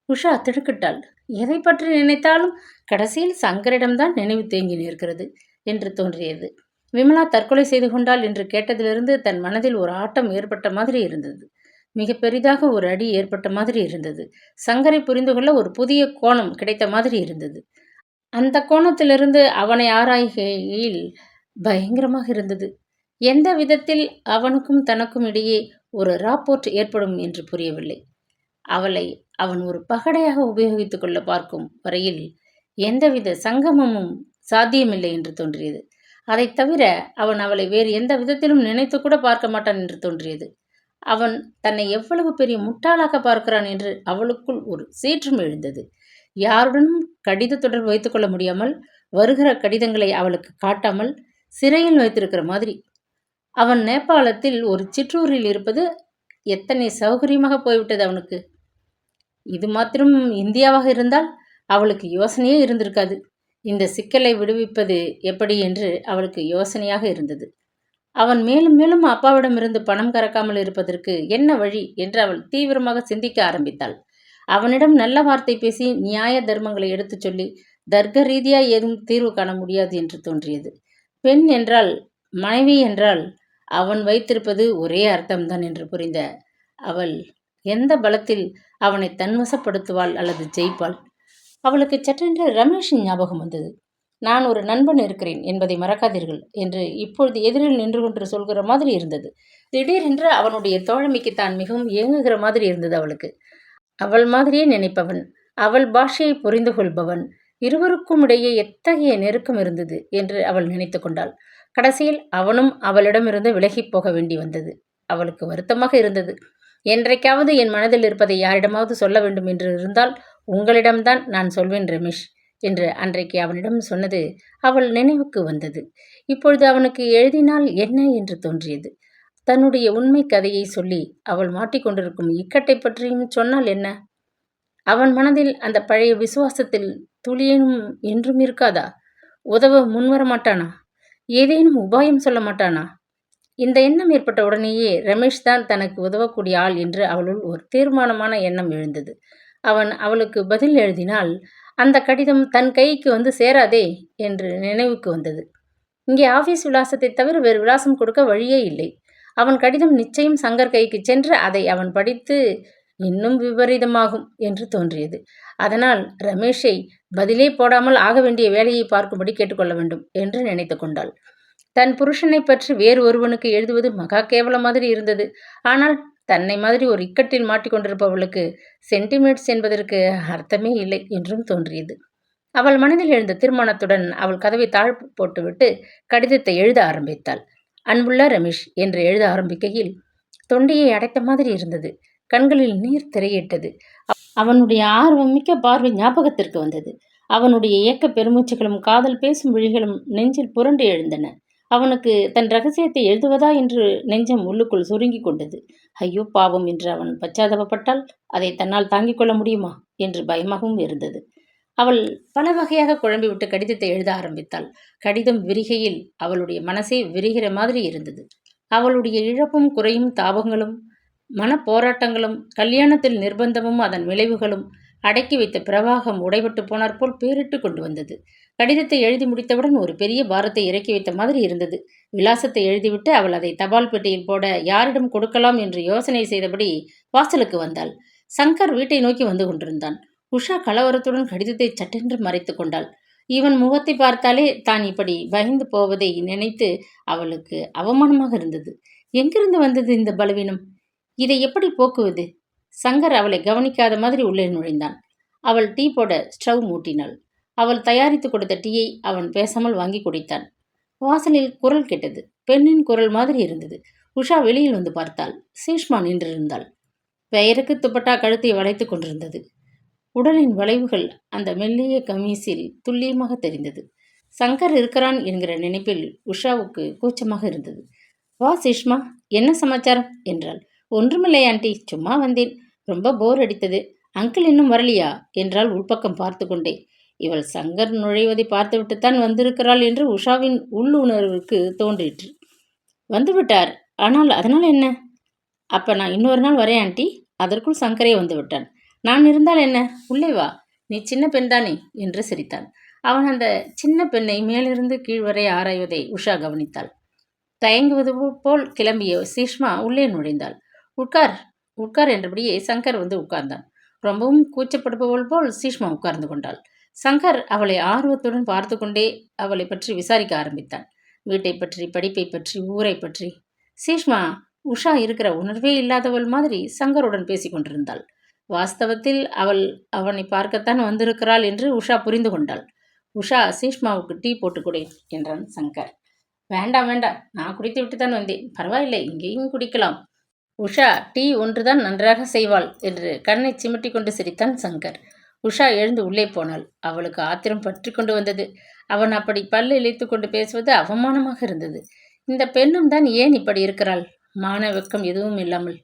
உஷா திடுக்கிட்டாள். எதை பற்றி நினைத்தாலும் கடைசியில் சங்கரிடம்தான் நினைவு தேங்கி நிற்கிறது என்று தோன்றியது. விமலா தற்கொலை செய்து கொண்டாள் என்று கேட்டதிலிருந்து தன் மனதில் ஒரு ஆட்டம் ஏற்பட்ட மாதிரி இருந்தது. மிக பெரிதாக ஒரு அடி ஏற்பட்ட மாதிரி இருந்தது. சங்கரை புரிந்து கொள்ள ஒரு புதிய கோணம் கிடைத்த மாதிரி இருந்தது. அந்த கோணத்திலிருந்து அவனை ஆராய்கையில் பயங்கரமாக இருந்தது. எந்த விதத்தில் அவனுக்கும் தனக்கும் இடையே ஒரு ராப்போர்ட் ஏற்படும் என்று புரியவில்லை. அவளை அவன் ஒரு பகடையாக உபயோகித்துக் கொள்ள பார்க்கும் வரையில் எந்தவித சங்கமமும் சாத்தியமில்லை என்று தோன்றியது. அதை தவிர அவன் அவளை வேறு எந்த விதத்திலும் நினைத்து கூட பார்க்க மாட்டான் என்று தோன்றியது. அவன் தன்னை எவ்வளவு பெரிய முட்டாளாக பார்க்கிறான் என்று அவளுக்குள் ஒரு சீற்றம் எழுந்தது. யாருடனும் கடித தொடர்பு வைத்துக்கொள்ள முடியாமல், வருகிற கடிதங்களை அவளுக்கு காட்டாமல் சிறையில் வைத்திருக்கிற மாதிரி. அவன் நேபாளத்தில் ஒரு சிற்றூரில் இருப்பது எத்தனை சௌகரியமாக போய்விட்டது அவனுக்கு. இது மாத்திரம் இந்தியாவாக இருந்தால் அவளுக்கு யோசனையே இருந்திருக்காது. இந்த சிக்கலை விடுவிப்பது எப்படி என்று அவளுக்கு யோசனையாக இருந்தது. அவன் மேலும் மேலும் அப்பாவிடமிருந்து பணம் கறக்காமல் இருப்பதற்கு என்ன வழி என்று அவள் தீவிரமாக சிந்திக்க ஆரம்பித்தாள். அவனிடம் நல்ல வார்த்தை பேசி நியாய தர்மங்களை எடுத்துச் சொல்லி தர்க்க ரீதியாக ஏதும் தீர்வு காண முடியாது என்று தோன்றியது. பெண் என்றால், மனைவி என்றால் அவன் வைத்திருப்பது ஒரே அர்த்தம்தான் என்று புரிந்த அவள் எந்த பலத்தில் அவனை தன்வசப்படுத்துவாள் அல்லது ஜெயிப்பாள்? அவளுக்கு சற்றென்று ரமேஷின் ஞாபகம் வந்தது. நான் ஒரு நண்பன் இருக்கிறேன் என்பதை மறக்காதீர்கள் என்று இப்பொழுது எதிரில் நின்று கொண்டு சொல்கிற மாதிரி இருந்தது. திடீரென்று அவனுடைய தோழமைக்கு தான் மிகவும் ஏங்குகிற மாதிரி இருந்தது அவளுக்கு. அவள் மாதிரியே நினைப்பவன், அவள் பாஷையை புரிந்து கொள்பவன், இருவருக்கும் இடையே எத்தகைய நெருக்கம் இருந்தது என்று அவள் நினைத்து கொண்டாள். கடைசியில் அவனும் அவளிடமிருந்து விலகி போக வேண்டி வந்தது. அவளுக்கு வருத்தமாக இருந்தது. என்றைக்காவது என் மனதில் இருப்பதை யாரிடமாவது சொல்ல வேண்டும் என்று இருந்தால் உங்களிடம்தான் நான் சொல்வேன் ரமேஷ் என்று அன்றைக்கு அவனிடம் சொன்னது அவள் நினைவுக்கு வந்தது. இப்பொழுது அவனுக்கு எழுதினால் என்ன என்று தோன்றியது. தன்னுடைய உண்மை கதையை சொல்லி அவள் மாட்டிக்கொண்டிருக்கும் இக்கட்டை பற்றியும் சொன்னால் என்ன? அவன் மனதில் அந்த பழைய விசுவாசத்தில் துளியேனும் என்றும் இருக்காதா? உதவ முன்வர மாட்டானா? ஏதேனும் உபாயம் சொல்ல மாட்டானா? இந்த எண்ணம் ஏற்பட்ட உடனேயே ரமேஷ் தான் தனக்கு உதவக்கூடிய ஆள் என்று அவளுள் ஒரு தீர்மானமான எண்ணம் எழுந்தது. அவன் அவளுக்கு பதில் எழுதினால் அந்த கடிதம் தன் கைக்கு வந்து சேராதே என்று நினைவுக்கு வந்தது. இங்கே ஆபீஸ் விலாசத்தை தவிர வேறு விலாசம் கொடுக்க வழியே இல்லை. அவன் கடிதம் நிச்சயம் சங்கர் கைக்கு சென்று அதை அவன் படித்து இன்னும் விபரீதமாகும் என்று தோன்றியது. அதனால் ரமேஷை பதிலே போடாமல் ஆக வேண்டிய வேலையை பார்க்கும்படி கேட்டுக்கொள்ள வேண்டும் என்று நினைத்து கொண்டாள். தன் புருஷனை பற்றி வேறு ஒருவனுக்கு எழுதுவது மகா கேவலம் மாதிரி இருந்தது. ஆனால் தன்னை மாதிரி ஒரு இக்கட்டில் மாட்டிக்கொண்டிருப்பவளுக்கு சென்டிமீட்டர்ஸ் என்பதற்கு அர்த்தமே இல்லை என்றும் தோன்றியது. அவள் மனதில் எழுந்த தீர்மானத்துடன் அவள் கதவை தாழ் போட்டுவிட்டு கடிதத்தை எழுத ஆரம்பித்தாள். அன்புள்ள ரமேஷ் என்று எழுத ஆரம்பிக்கையில் தொண்டையை அடைத்த மாதிரி இருந்தது. கண்களில் நீர் திரையிட்டது. அவனுடைய ஆர்வமிக்க பார்வை ஞாபகத்திற்கு வந்தது. அவனுடைய ஏக்க பெருமூச்சுகளும் காதல் பேசும் விழிகளும் நெஞ்சில் புரண்டு எழுந்தன. அவனுக்கு தன் ரகசியத்தை எழுதுவதா என்று நெஞ்சம் உள்ளுக்குள் சுருங்கி கொண்டது. ஐயோ பாவம் என்று அவன் பச்சாதாபப்பட்டால் அதை தன்னால் தாங்கிக் கொள்ள முடியுமா என்று பயமாகவும் இருந்தது. அவள் பல வகையாக குழம்பிவிட்டு கடிதத்தை எழுத ஆரம்பித்தாள். கடிதம் விரிகையில் அவளுடைய மனசே விரிகிற மாதிரி இருந்தது. அவளுடைய இழப்பும் குறையும் தாபங்களும் மன போராட்டங்களும் கல்யாணத்தில் நிர்பந்தமும் அதன் விளைவுகளும் அடக்கி வைத்த பிரவாகம் உடைபட்டு போனார் போல் பேரிட்டு கொண்டு வந்தது. கடிதத்தை எழுதி முடித்தவுடன் ஒரு பெரிய பாரத்தை இறக்கி வைத்த மாதிரி இருந்தது. விலாசத்தை எழுதிவிட்டு அவள் அதை தபால் பெட்டியில் போட யாரிடம் கொடுக்கலாம் என்று யோசனை செய்தபடி வாசலுக்கு வந்தாள். சங்கர் வீட்டை நோக்கி வந்து கொண்டிருந்தான். உஷா கலவரத்துடன் கடிதத்தை சட்டென்று மறைத்து கொண்டாள். இவன் முகத்தை பார்த்தாலே தான் இப்படி பயந்து போவதை நினைத்து அவளுக்கு அவமானமாக இருந்தது. எங்கிருந்து வந்தது இந்த பலவீனம்? இதை எப்படி போக்குவது? சங்கர் அவளை கவனிக்காத மாதிரி உள்ளே நுழைந்தான். அவள் டீ போட ஸ்டவ் மூட்டினாள். அவள் தயாரித்து கொடுத்த டீயை அவன் பேசாமல் வாங்கி குடித்தான். வாசலில் குரல் கேட்டது. பெண்ணின் குரல் மாதிரி இருந்தது. உஷா வெளியில் வந்து பார்த்தாள். சீஷ்மா நின்றிருந்தாள். பெயருக்கு துப்பட்டா கழுத்தை வளைத்து கொண்டிருந்தது. உடலின் வளைவுகள் அந்த மெல்லிய கமீஸில் துல்லியமாக தெரிந்தது. சங்கர் இருக்கிறான் என்கிற நினைப்பில் உஷாவுக்கு கூச்சமாக இருந்தது. வா சீஷ்மா, என்ன சமாச்சாரம் என்றாள். ஒன்றுமில்லை ஆண்டி, சும்மா வந்தேன். ரொம்ப போர் அடித்தது. அங்கிள் இன்னும் வரலையா என்றால் உள்பக்கம் பார்த்து கொண்டே. இவள் சங்கர் நுழைவதை பார்த்துவிட்டுத்தான் வந்திருக்கிறாள் என்று உஷாவின் உள்ளுணர்வுக்கு தோன்றிற்று. வந்துவிட்டார். ஆனால் அதனால் என்ன? அப்ப நான் இன்னொரு நாள் வரேன் ஆண்டி. அதற்குள் சங்கரே வந்து விட்டான். நான் இருந்தால் என்ன, உள்ளே வா, நீ சின்ன பெண்தானே என்று சிரித்தான். அவன் அந்த சின்ன பெண்ணை மேலிருந்து கீழ் வரை ஆராய்வதை உஷா கவனித்தாள். தயங்குவது போல் கிளம்பிய சீஷ்மா உள்ளே நுழைந்தாள். உட்கார் உட்கார் என்றபடியே சங்கர் வந்து உட்கார்ந்தான். ரொம்பவும் கூச்சப்படுபவள் போல் சீஷ்மா உட்கார்ந்து கொண்டாள். சங்கர் அவளை ஆர்வத்துடன் பார்த்து கொண்டே அவளை பற்றி விசாரிக்க ஆரம்பித்தான். வீட்டை பற்றி, படிப்பை பற்றி, ஊரை பற்றி. சீஷ்மா உஷா இருக்கிற உணர்வே இல்லாதவள் மாதிரி சங்கருடன் பேசிக் கொண்டிருந்தாள். வாஸ்தவத்தில் அவள் அவனை பார்க்கத்தான் வந்திருக்கிறாள் என்று உஷா புரிந்து கொண்டாள். உஷா, சீஷ்மாவுக்கு டீ போட்டு கொடு என்றான் சங்கர். வேண்டாம் வேண்டாம், நான் குடித்து விட்டுத்தான் வந்தேன். பரவாயில்லை, இங்கேயும் குடிக்கலாம். உஷா டீ ஒன்றுதான் நன்றாக செய்வாள் என்று கண்ணை சிமிட்டி கொண்டு சிரித்தான் சங்கர். உஷா எழுந்து உள்ளே போனாள். அவளுக்கு ஆத்திரம் பற்றி கொண்டு வந்தது. அவன் அப்படி பல்லை இழைத்து கொண்டு பேசுவது அவமானமாக இருந்தது. இந்த பெண்ணும் தான் ஏன் இப்படி இருக்கிறாள்? மான வெக்கம் எதுவும் இல்லாமல்.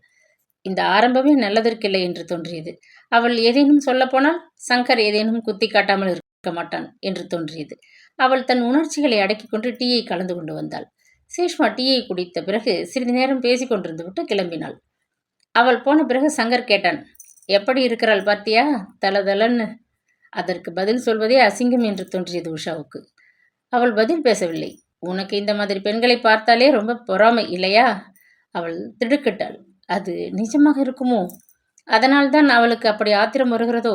இந்த ஆரம்பமே நல்லதற்கில்லை என்று தோன்றியது. அவள் ஏதேனும் சொல்லப்போனால் சங்கர் ஏதேனும் குத்தி காட்டாமல் இருக்க மாட்டான் என்று தோன்றியது. அவள் தன் உணர்ச்சிகளை அடக்கிக் கொண்டு டீயை கலந்து கொண்டு வந்தாள். சீஷ்மா டீயை குடித்த பிறகு சிறிது நேரம் பேசிக் கொண்டிருந்து விட்டு கிளம்பினாள். அவள் போன பிறகு சங்கர் கேட்டான், எப்படி இருக்கிறாள் பார்த்தியா, தலதலன்னு? அதற்கு பதில் சொல்வதே அசிங்கம் என்று தோன்றியது உஷாவுக்கு. அவள் பதில் பேசவில்லை. உனக்கு இந்த மாதிரி பெண்களை பார்த்தாலே ரொம்ப பொறாமை இல்லையா? அவள் திடுக்கிட்டாள். அது நிஜமாக இருக்குமோ? அதனால்தான் அவளுக்கு அப்படி ஆத்திரம் வருகிறதோ?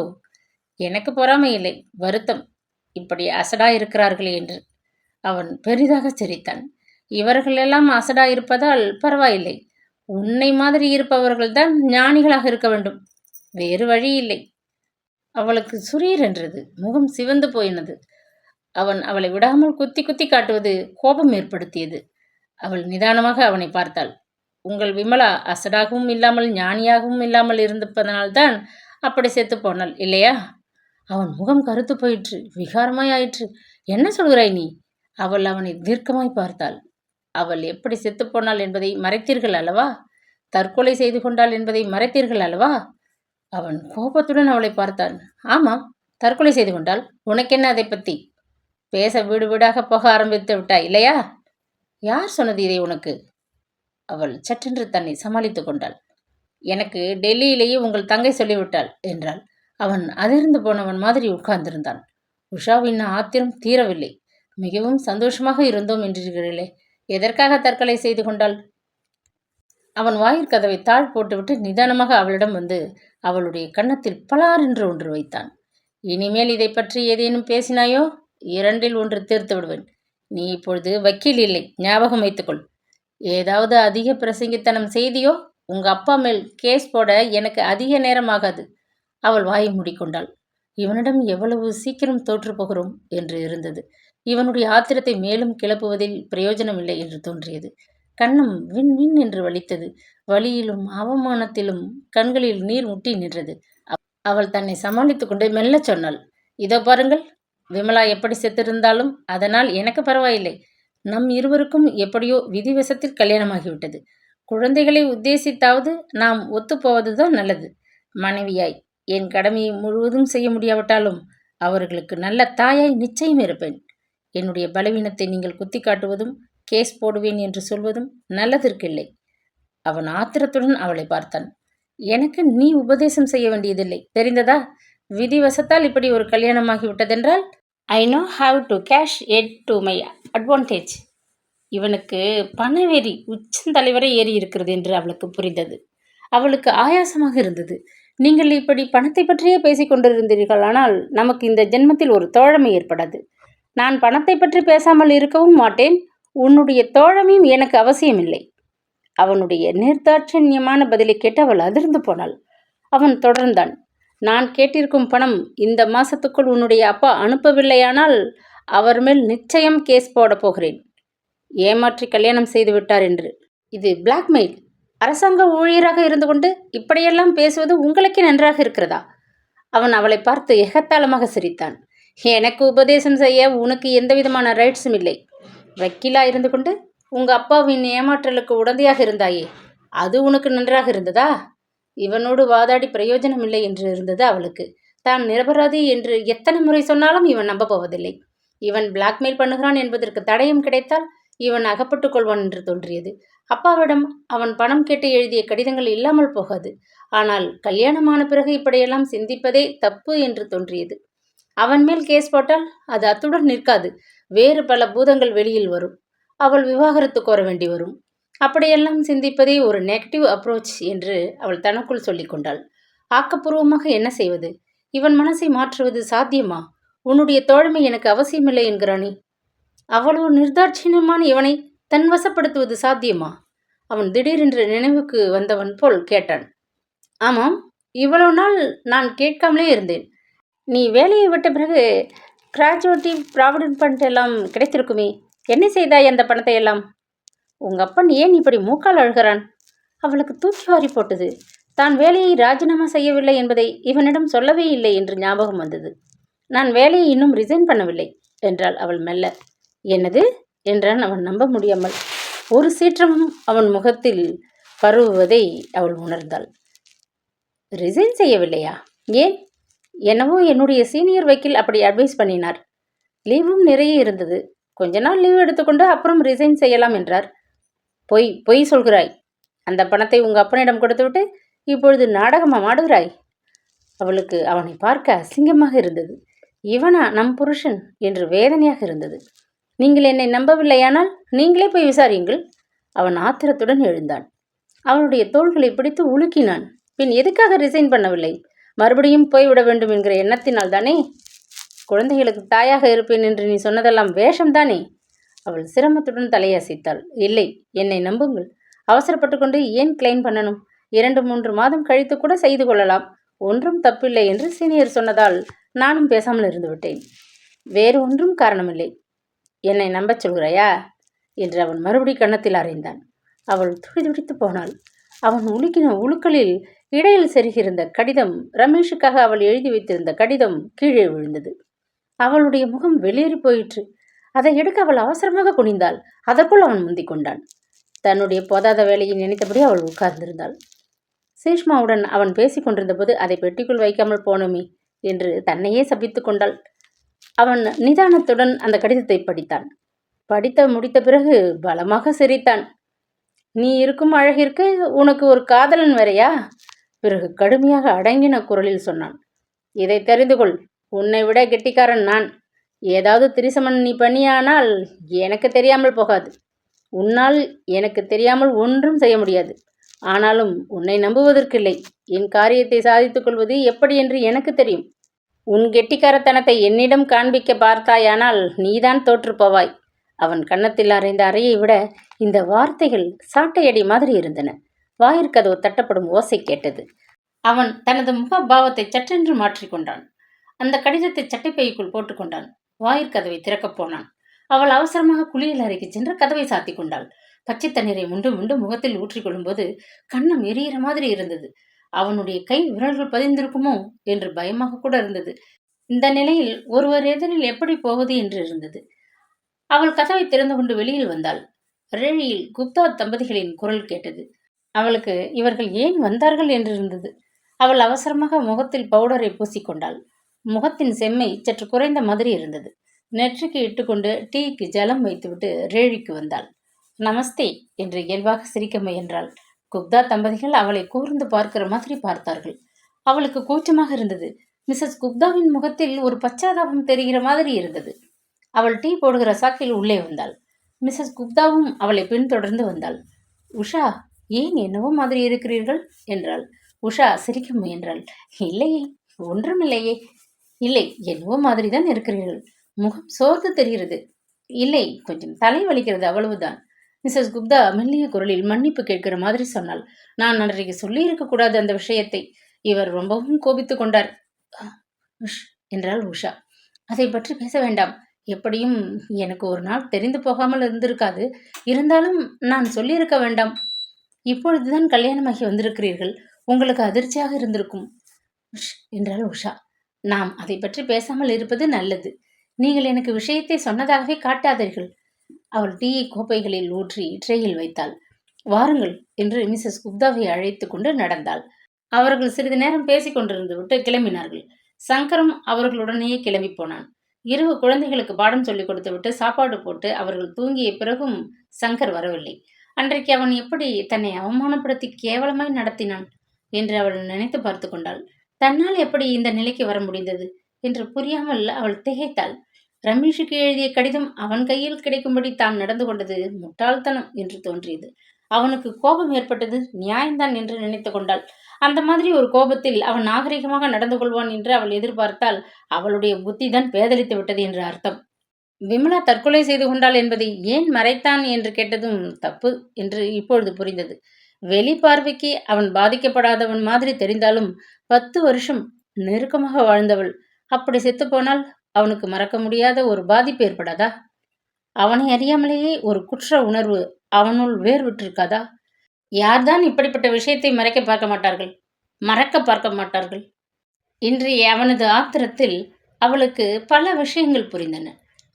எனக்கு பொறாமை இல்லை, வருத்தம், இப்படி அசடா இருக்கிறார்களே என்று. அவன் பெரிதாக சிரித்தான். இவர்களெல்லாம் அசடா இருப்பதால் பரவாயில்லை. உன்னை மாதிரி இருப்பவர்கள்தான் ஞானிகளாக இருக்க வேண்டும். வேறு வழி இல்லை. அவளுக்கு சுரீர் என்றது. முகம் சிவந்து போயினது. அவன் அவளை விடாமல் குத்தி குத்தி காட்டுவது கோபம் ஏற்படுத்தியது. அவள் நிதானமாக அவனை பார்த்தாள். உங்கள் விமலா அசடாகவும் இல்லாமல் ஞானியாகவும் இல்லாமல் இருந்ததனால்தான் அப்படி செத்து போனாள் இல்லையா? அவன் முகம் கருத்து போயிற்று. விகாரமாயிற்று. என்ன சொல்கிறாய் நீ? அவள் அவனை தீர்க்கமாய் பார்த்தாள். அவள் எப்படி செத்துப்போனாள் என்பதை மறைத்தீர்கள் அல்லவா? தற்கொலை செய்து கொண்டாள் என்பதை மறைத்தீர்கள் அல்லவா? அவன் கோபத்துடன் அவளை பார்த்தான். ஆமாம், தற்கொலை செய்து கொண்டாள். உனக்கென்ன அதை பற்றி? பேச வீடு வீடாக போக ஆரம்பித்து விட்டாய் இல்லையா? யார் சொன்னது இதை உனக்கு? அவள் சட்டென்று தன்னை சமாளித்துக் கொண்டாள். எனக்கு டெல்லியிலேயே உங்கள் தங்கை சொல்லிவிட்டாள் என்றாள். அவன் அதிர்ந்து போனவன் மாதிரி உட்கார்ந்திருந்தான். உஷாவின் ஆத்திரம் தீரவில்லை. மிகவும் சந்தோஷமாக இருந்தோம் என்றீர்களே, எதற்காக தற்கொலை செய்து கொண்டாள்? அவன் வாயிற்கதவை தாழ் போட்டுவிட்டு நிதானமாக அவளிடம் வந்து அவளுடைய கன்னத்தில் பலார் என்று ஒன்று வைத்தான். இனிமேல் இதை பற்றி ஏதேனும் பேசினாயோ, இரண்டில் ஒன்று தீர்த்து விடுவேன். நீ இப்பொழுது வக்கீல் இல்லை, ஞாபகம் வைத்துக்கொள். ஏதாவது அதிக பிரசங்கித்தனம் செய்தியோ, உங்க அப்பா மேல் கேஸ் போட எனக்கு அதிக நேரம் ஆகாது. அவள் வாயை மூடிக்கொண்டாள். இவனிடம் எவ்வளவு சீக்கிரம் தோற்று போகிறோம் என்று இருந்தது. இவனுடைய ஆத்திரத்தை மேலும் கிளப்புவதில் பிரயோஜனமில்லை என்று தோன்றியது. கன்னம் விண் விண் என்று வலித்தது. வலியிலும் அவமானத்திலும் கண்களில் நீர் முட்டி நின்றது. அவள் தன்னை சமாளித்து கொண்டு மெல்ல சொன்னாள், இதோ பாருங்கள், விமலா எப்படி செத்திருந்தாலும் அதனால் எனக்கு பரவாயில்லை. நம் இருவருக்கும் எப்படியோ விதிவசத்தில் கல்யாணமாகிவிட்டது. குழந்தைகளை உத்தேசித்தாவது நாம் ஒத்துப்போவதுதான் நல்லது. மனைவியாய் என் கடமையை முழுவதும் செய்ய முடியாவிட்டாலும் அவர்களுக்கு நல்ல தாயாய் நிச்சயம் இருப்பேன். என்னுடைய பலவீனத்தை நீங்கள் குத்தி காட்டுவதும் கேஸ் போடுவேன் என்று சொல்வதும் நல்லதற்கில்லை. அவன் ஆத்திரத்துடன் அவளை பார்த்தான். எனக்கு நீ உபதேசம் செய்ய வேண்டியதில்லை, தெரிந்ததா? விதிவசத்தால் இப்படி ஒரு கல்யாணமாகிவிட்டதென்றால் I now have to cash it to my advantage. இவனுக்கு பணவெறி உச்சந்தலைவரை ஏறி இருக்கிறது என்று அவளுக்கு புரிந்தது. அவளுக்கு ஆயாசமாக இருந்தது. நீங்கள் இப்படி பணத்தை பற்றியே பேசிக் கொண்டிருந்தீர்களானால் நமக்கு இந்த ஜென்மத்தில் ஒரு தோழமை ஏற்படாது. நான் பணத்தை பற்றி பேசாமல் இருக்கவும் மாட்டேன். உன்னுடைய தோழமையும் எனக்கு அவசியமில்லை. அவனுடைய நிர்தாட்சண்யமான பதிலை கேட்டு அவள் அதிர்ந்து போனாள். அவன் தொடர்ந்தான், நான் கேட்டிருக்கும் பணம் இந்த மாசத்துக்குள் உன்னுடைய அப்பா அனுப்பவில்லையானால் அவர் மேல் நிச்சயம் கேஸ் போட போகிறேன். ஏமாற்றி கல்யாணம் செய்து விட்டார் என்று. இது பிளாக்மெயில். அரசாங்க ஊழியராக இருந்து கொண்டு இப்படியெல்லாம் பேசுவது உங்களுக்கே நன்றாக இருக்கிறதா? அவன் அவளை பார்த்து எகத்தாளமாக சிரித்தான். எனக்கு உபதேசம் செய்ய உனக்கு எந்த விதமான ரைட்ஸும் இல்லை. வக்கீலா இருந்து கொண்டு உங்க அப்பாவின் ஏமாற்றலுக்கு உடந்தையாக இருந்தாயே, அது உனக்கு நன்றாக இருந்ததா? இவனோடு வாதாடி பிரயோஜனம் இல்லை என்று இருந்தது அவளுக்கு. தான் நிரபராதி என்று எத்தனை முறை சொன்னாலும் இவன் நம்ப போவதில்லை. இவன் பிளாக்மெயில் பண்ணுகிறான் என்பதற்கு தடயம் கிடைத்தால் இவன் அகப்பட்டுக் கொள்வான் என்று தோன்றியது. அப்பாவிடம் அவன் பணம் கேட்டு எழுதிய கடிதங்கள் இல்லாமல் போகாது. ஆனால் கல்யாணமான பிறகு இப்படியெல்லாம் சிந்திப்பதே தப்பு என்று தோன்றியது. அவன் மேல் கேஸ் போட்டால் அது அத்துடன் நிற்காது. வேறு பல பூதங்கள் வெளியில் வரும். அவள் விவாகரத்து கோர வேண்டி வரும். அப்படியெல்லாம் சிந்திப்பதே ஒரு நெகட்டிவ் அப்ரோச் என்று அவள் தனக்குள் சொல்லிக் கொண்டாள். ஆக்கப்பூர்வமாக என்ன செய்வது? இவன் மனசை மாற்றுவது சாத்தியமா? உன்னுடைய தோழமை எனக்கு அவசியமில்லை என்கிறானே. அவ்வளவு நிர்தாட்சியமான இவனை தன் வசப்படுத்துவது சாத்தியமா? அவன் திடீரென்று நினைவுக்கு வந்தவன் போல் கேட்டான். ஆமாம், இவ்வளவு நாள் நான் கேட்காமலே இருந்தேன். நீ வேலையை விட்ட பிறகு கிராஜுவேட்டி ப்ராவிடன்ட் ஃபண்ட் எல்லாம் கிடைத்திருக்குமே, என்ன செய்தாய் அந்த பணத்தை எல்லாம்? உங்கள் அப்பன் ஏன் இப்படி மூக்கால் அழுகிறான்? அவளுக்கு தூக்கி வாரி போட்டது. தான் வேலையை ராஜினாமா செய்யவில்லை என்பதை இவனிடம் சொல்லவே இல்லை என்று ஞாபகம் வந்தது. நான் வேலையை இன்னும் ரிசைன் பண்ணவில்லை என்றாள் அவள் மெல்ல. என்னது என்றான் அவன் நம்ப முடியாமல். ஒரு சீற்றமும் அவன் முகத்தில் பரவுவதை அவள் உணர்ந்தாள். ரிசைன் செய்யவில்லையா? ஏன்? என்னவோ என்னுடைய சீனியர் வக்கீல் அப்படி அட்வைஸ் பண்ணினார். லீவும் நிறைய இருந்தது. கொஞ்ச நாள் லீவ் எடுத்துக்கொண்டு அப்புறம் ரிசைன் செய்யலாம் என்றார். பொய் சொல்கிறாய். அந்த பணத்தை உங்கள் அப்பனிடம் கொடுத்துவிட்டு இப்பொழுது நாடகமா மாடுகிறாய்? அவளுக்கு அவனை பார்க்க அசிங்கமாக இருந்தது. இவனா நம் புருஷன் என்று வேதனையாக இருந்தது. நீங்கள் என்னை நம்பவில்லையானால் நீங்களே போய் விசாரியுங்கள். அவன் ஆத்திரத்துடன் எழுந்தான். அவளுடைய தோள்களை பிடித்து உலுக்கினான். பின் எதுக்காக ரிசைன் பண்ணவில்லை? மறுபடியும் போய்விட வேண்டும் என்கிற எண்ணத்தினால் தானே? குழந்தைகளுக்கு தாயாக இருப்பேன் என்று நீ சொன்னதெல்லாம் வேஷம்தானே? அவள் சிரமத்துடன் தலையசைத்தாள். இல்லை, என்னை நம்புங்கள். அவசரப்பட்டு கொண்டு ஏன் கிளைம் பண்ணணும்? 2-3 மாதம் கழித்து கூட செய்து கொள்ளலாம். ஒன்றும் தப்பில்லை என்று சீனியர் சொன்னதால் நானும் பேசாமல் இருந்து விட்டேன். வேறு ஒன்றும் காரணமில்லை. என்னை நம்பச் சொல்கிறாயா என்று அவன் மறுபடி கன்னத்தில் அறைந்தான். அவள் துடிதுடித்து போனாள். அவன் உலுக்கின உழுக்களில் இடையில் செருகியிருந்த கடிதம், ரமேஷுக்காக அவள் எழுதி வைத்திருந்த கடிதம் கீழே விழுந்தது. அவளுடைய முகம் வெளியேறி போயிற்று. அதை எடுக்க அவள் அவசரமாக குனிந்தாள். அதற்குள் அவன் முந்திக் கொண்டான். தன்னுடைய போதாத வேலையை நினைத்தபடி அவள் உட்கார்ந்திருந்தாள். சீஷ்மாவுடன் அவன் பேசிக் கொண்டிருந்த போது அதை பெட்டிக்குள் வைக்காமல் போனோமே என்று தன்னையே சபித்து கொண்டாள். அவன் நிதானத்துடன் அந்த கடிதத்தை படித்தான். படித்து முடித்த பிறகு பலமாக சிரித்தான். நீ இருக்கும் அழகிற்கு உனக்கு ஒரு காதலன் வேறையா? பிறகு கடுமையாக அடங்கின குரலில் சொன்னான். இதை தெரிந்து கொள், உன்னை விட கெட்டிக்காரன் நான். ஏதாவது திரிசமன் நீ பண்ணியானால் எனக்கு தெரியாமல் போகாது. உன்னால் எனக்கு தெரியாமல் ஒன்றும் செய்ய முடியாது. ஆனாலும் உன்னை நம்புவதற்கில்லை. என் காரியத்தை சாதித்துக் கொள்வது எப்படி என்று எனக்கு தெரியும். உன் கெட்டிக்காரத்தனத்தை என்னிடம் காண்பிக்க பார்த்தாயானால் நீதான் தோற்று போவாய். அவன் கன்னத்தில் அறைந்த அறையை விட இந்த வார்த்தைகள் சாட்டையடி மாதிரி இருந்தன. வாயிற்கதவு தட்டப்படும் ஓசை கேட்டது. அவன் தனது முகபாவத்தை சற்றென்று மாற்றிக்கொண்டான். அந்த கடிதத்தை சட்டைப்பைக்குள் போட்டுக்கொண்டான். வாயிற்கதவை திறக்கப் போனான். அவள் அவசரமாக குளியல் அறைக்கு சென்று கதவை சாத்தி கொண்டாள். பச்சை தண்ணீரை முண்டு முண்டு முகத்தில் ஊற்றிக்கொள்ளும் போது கன்னம் எரியிற மாதிரி இருந்தது. அவனுடைய கை விரல்கள் பதிந்திருக்குமோ என்று பயமாக கூட இருந்தது. இந்த நிலையில் ஒருவர் எதிரில் எப்படி போவது என்று இருந்தது. அவள் கதவை திறந்து கொண்டு வெளியில் வந்தாள். ரேழியில் குப்தா தம்பதிகளின் குரல் கேட்டது. அவளுக்கு இவர்கள் ஏன் வந்தார்கள் என்று இருந்தது. அவள் அவசரமாக முகத்தில் பவுடரை பூசிக்கொண்டாள். முகத்தின் செம்மை சற்று குறைந்த மாதிரி இருந்தது. நெற்றிக்கு இட்டுக்கொண்டு டீக்கு ஜலம் வைத்துவிட்டு ரேழிக்கு வந்தாள். நமஸ்தே என்று இயல்பாக சிரிக்க முயன்றாள். குப்தா தம்பதிகள் அவளை கூர்ந்து பார்க்கிற மாதிரி பார்த்தார்கள். அவளுக்கு கூச்சமாக இருந்தது. மிஸ்ஸஸ் குப்தாவின் முகத்தில் ஒரு பச்சாதாபம் தெரிகிற மாதிரி இருந்தது. அவள் டீ போடுகிற சாக்கில் உள்ளே வந்தாள். மிஸ்ஸஸ் குப்தாவும் அவளை பின்தொடர்ந்து வந்தாள். உஷா, ஏன் என்னவோ மாதிரி இருக்கிறீர்கள் என்றாள். உஷா சிரிக்க முயன்றாள். இல்லையே, ஒன்றுமில்லையே. இல்லை, என்னவோ மாதிரிதான் இருக்கிறீர்கள். முகம் சோர்ந்து தெரிகிறது. இல்லை, கொஞ்சம் தலை வலிக்கிறது, அவ்வளவுதான். மிஸ்ஸஸ் குப்தா மெல்லிய குரலில் மன்னிப்பு கேட்கிற மாதிரி சொன்னாள். நான் அன்றைக்கு சொல்லியிருக்க கூடாது அந்த விஷயத்தை. இவர் ரொம்பவும் கோபித்து கொண்டார் என்றாள் உஷா. அதை பற்றி பேச வேண்டாம். எப்படியும் எனக்கு ஒரு நாள் தெரிந்து போகாமல் இருந்திருக்காது. இருந்தாலும் நான் சொல்லியிருக்க வேண்டாம். இப்பொழுதுதான் கல்யாணமாகி வந்திருக்கிறீர்கள். உங்களுக்கு அதிர்ச்சியாக இருந்திருக்கும் என்றாள் உஷா. நாம் அதை பற்றி பேசாமல் இருப்பது நல்லது. நீங்கள் எனக்கு விஷயத்தை சொன்னதாகவே காட்டாதீர்கள். அவள் டீயை கோப்பைகளில் ஊற்றி ட்ரேயில் வைத்தாள். வாருங்கள் என்று மிஸ்ஸஸ் குப்தாவை அழைத்து கொண்டு நடந்தாள். அவர்கள் சிறிது நேரம் பேசிக் கொண்டிருந்து விட்டு கிளம்பினார்கள். சங்கரும் அவர்களுடனேயே கிளம்பி போனான். இரவு குழந்தைகளுக்கு பாடம் சொல்லிக் கொடுத்து விட்டு சாப்பாடு போட்டு அவர்கள் தூங்கிய பிறகும் சங்கர் வரவில்லை. அன்றைக்கு அவன் எப்படி தன்னை அவமானப்படுத்தி கேவலமாய் நடத்தினான் என்று அவள் நினைத்து பார்த்து கொண்டாள். தன்னால் எப்படி இந்த நிலைக்கு வர முடிந்தது என்று புரியாமல் அவள் திகைத்தாள். ரமேஷுக்கு எழுதிய கடிதம் அவன் கையில் கிடைக்கும்படி தான் நடந்து கொண்டது முட்டாள்தனம் என்று தோன்றியது. அவனுக்கு கோபம் ஏற்பட்டது நியாயம்தான் என்று நினைத்து கொண்டாள். அந்த மாதிரி ஒரு கோபத்தில் அவன் நாகரிகமாக நடந்து கொள்வான் என்று அவள் எதிர்பார்த்தால் அவளுடைய புத்தி தான் பேதலித்து விட்டது என்று அர்த்தம். விமலா தற்கொலை செய்து கொண்டாள் என்பதை ஏன் மறைத்தான் என்று கேட்டதும் தப்பு என்று இப்பொழுது புரிந்தது. வெளி பார்வைக்கு அவன் பாதிக்கப்படாதவன் மாதிரி தெரிந்தாலும் 10 வருஷம் நெருக்கமாக வாழ்ந்தவள் அப்படி செத்துப்போனால் அவனுக்கு மறக்க முடியாத ஒரு பாதிப்பு ஏற்படாதா? அவனை அறியாமலேயே ஒரு குற்ற உணர்வு அவனுள் வேர் விட்டிருக்காதா? யார்தான் இப்படிப்பட்ட விஷயத்தை மறைக்க பார்க்க மாட்டார்கள், மறக்க பார்க்க மாட்டார்கள்? இன்றைய அவனது ஆத்திரத்தில் அவளுக்கு பல விஷயங்கள் புரிந்தன.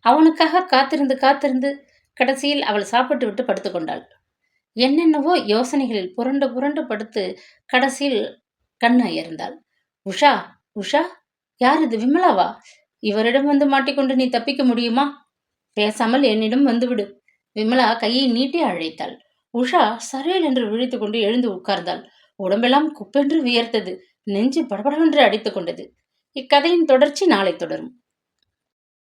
அவனுக்காக காத்திருந்து காத்திருந்து கடைசியில் அவள் சாப்பிட்டு விட்டு படுத்துக்கொண்டாள். என்னென்னவோ யோசனைகளில் புரண்டு புரண்டு படுத்து கடைசியில் கண் அயர்ந்தாள். உஷா, உஷா, யார் இது? விமலாவா? இவரிடம் வந்து மாட்டிக்கொண்டு நீ தப்பிக்க முடியுமா? பேசாமல் என்னிடம் வந்துவிடு. விமலா கையை நீட்டி அழைத்தாள். உஷா சரேல் என்று விழித்து கொண்டு எழுந்து உட்கார்ந்தாள். உடம்பெல்லாம் குப்பென்று வியர்த்தது. நெஞ்சு படபடவென்று அடித்துக் கொண்டது. இக்கதையின் தொடர்ச்சி நாளை தொடரும்.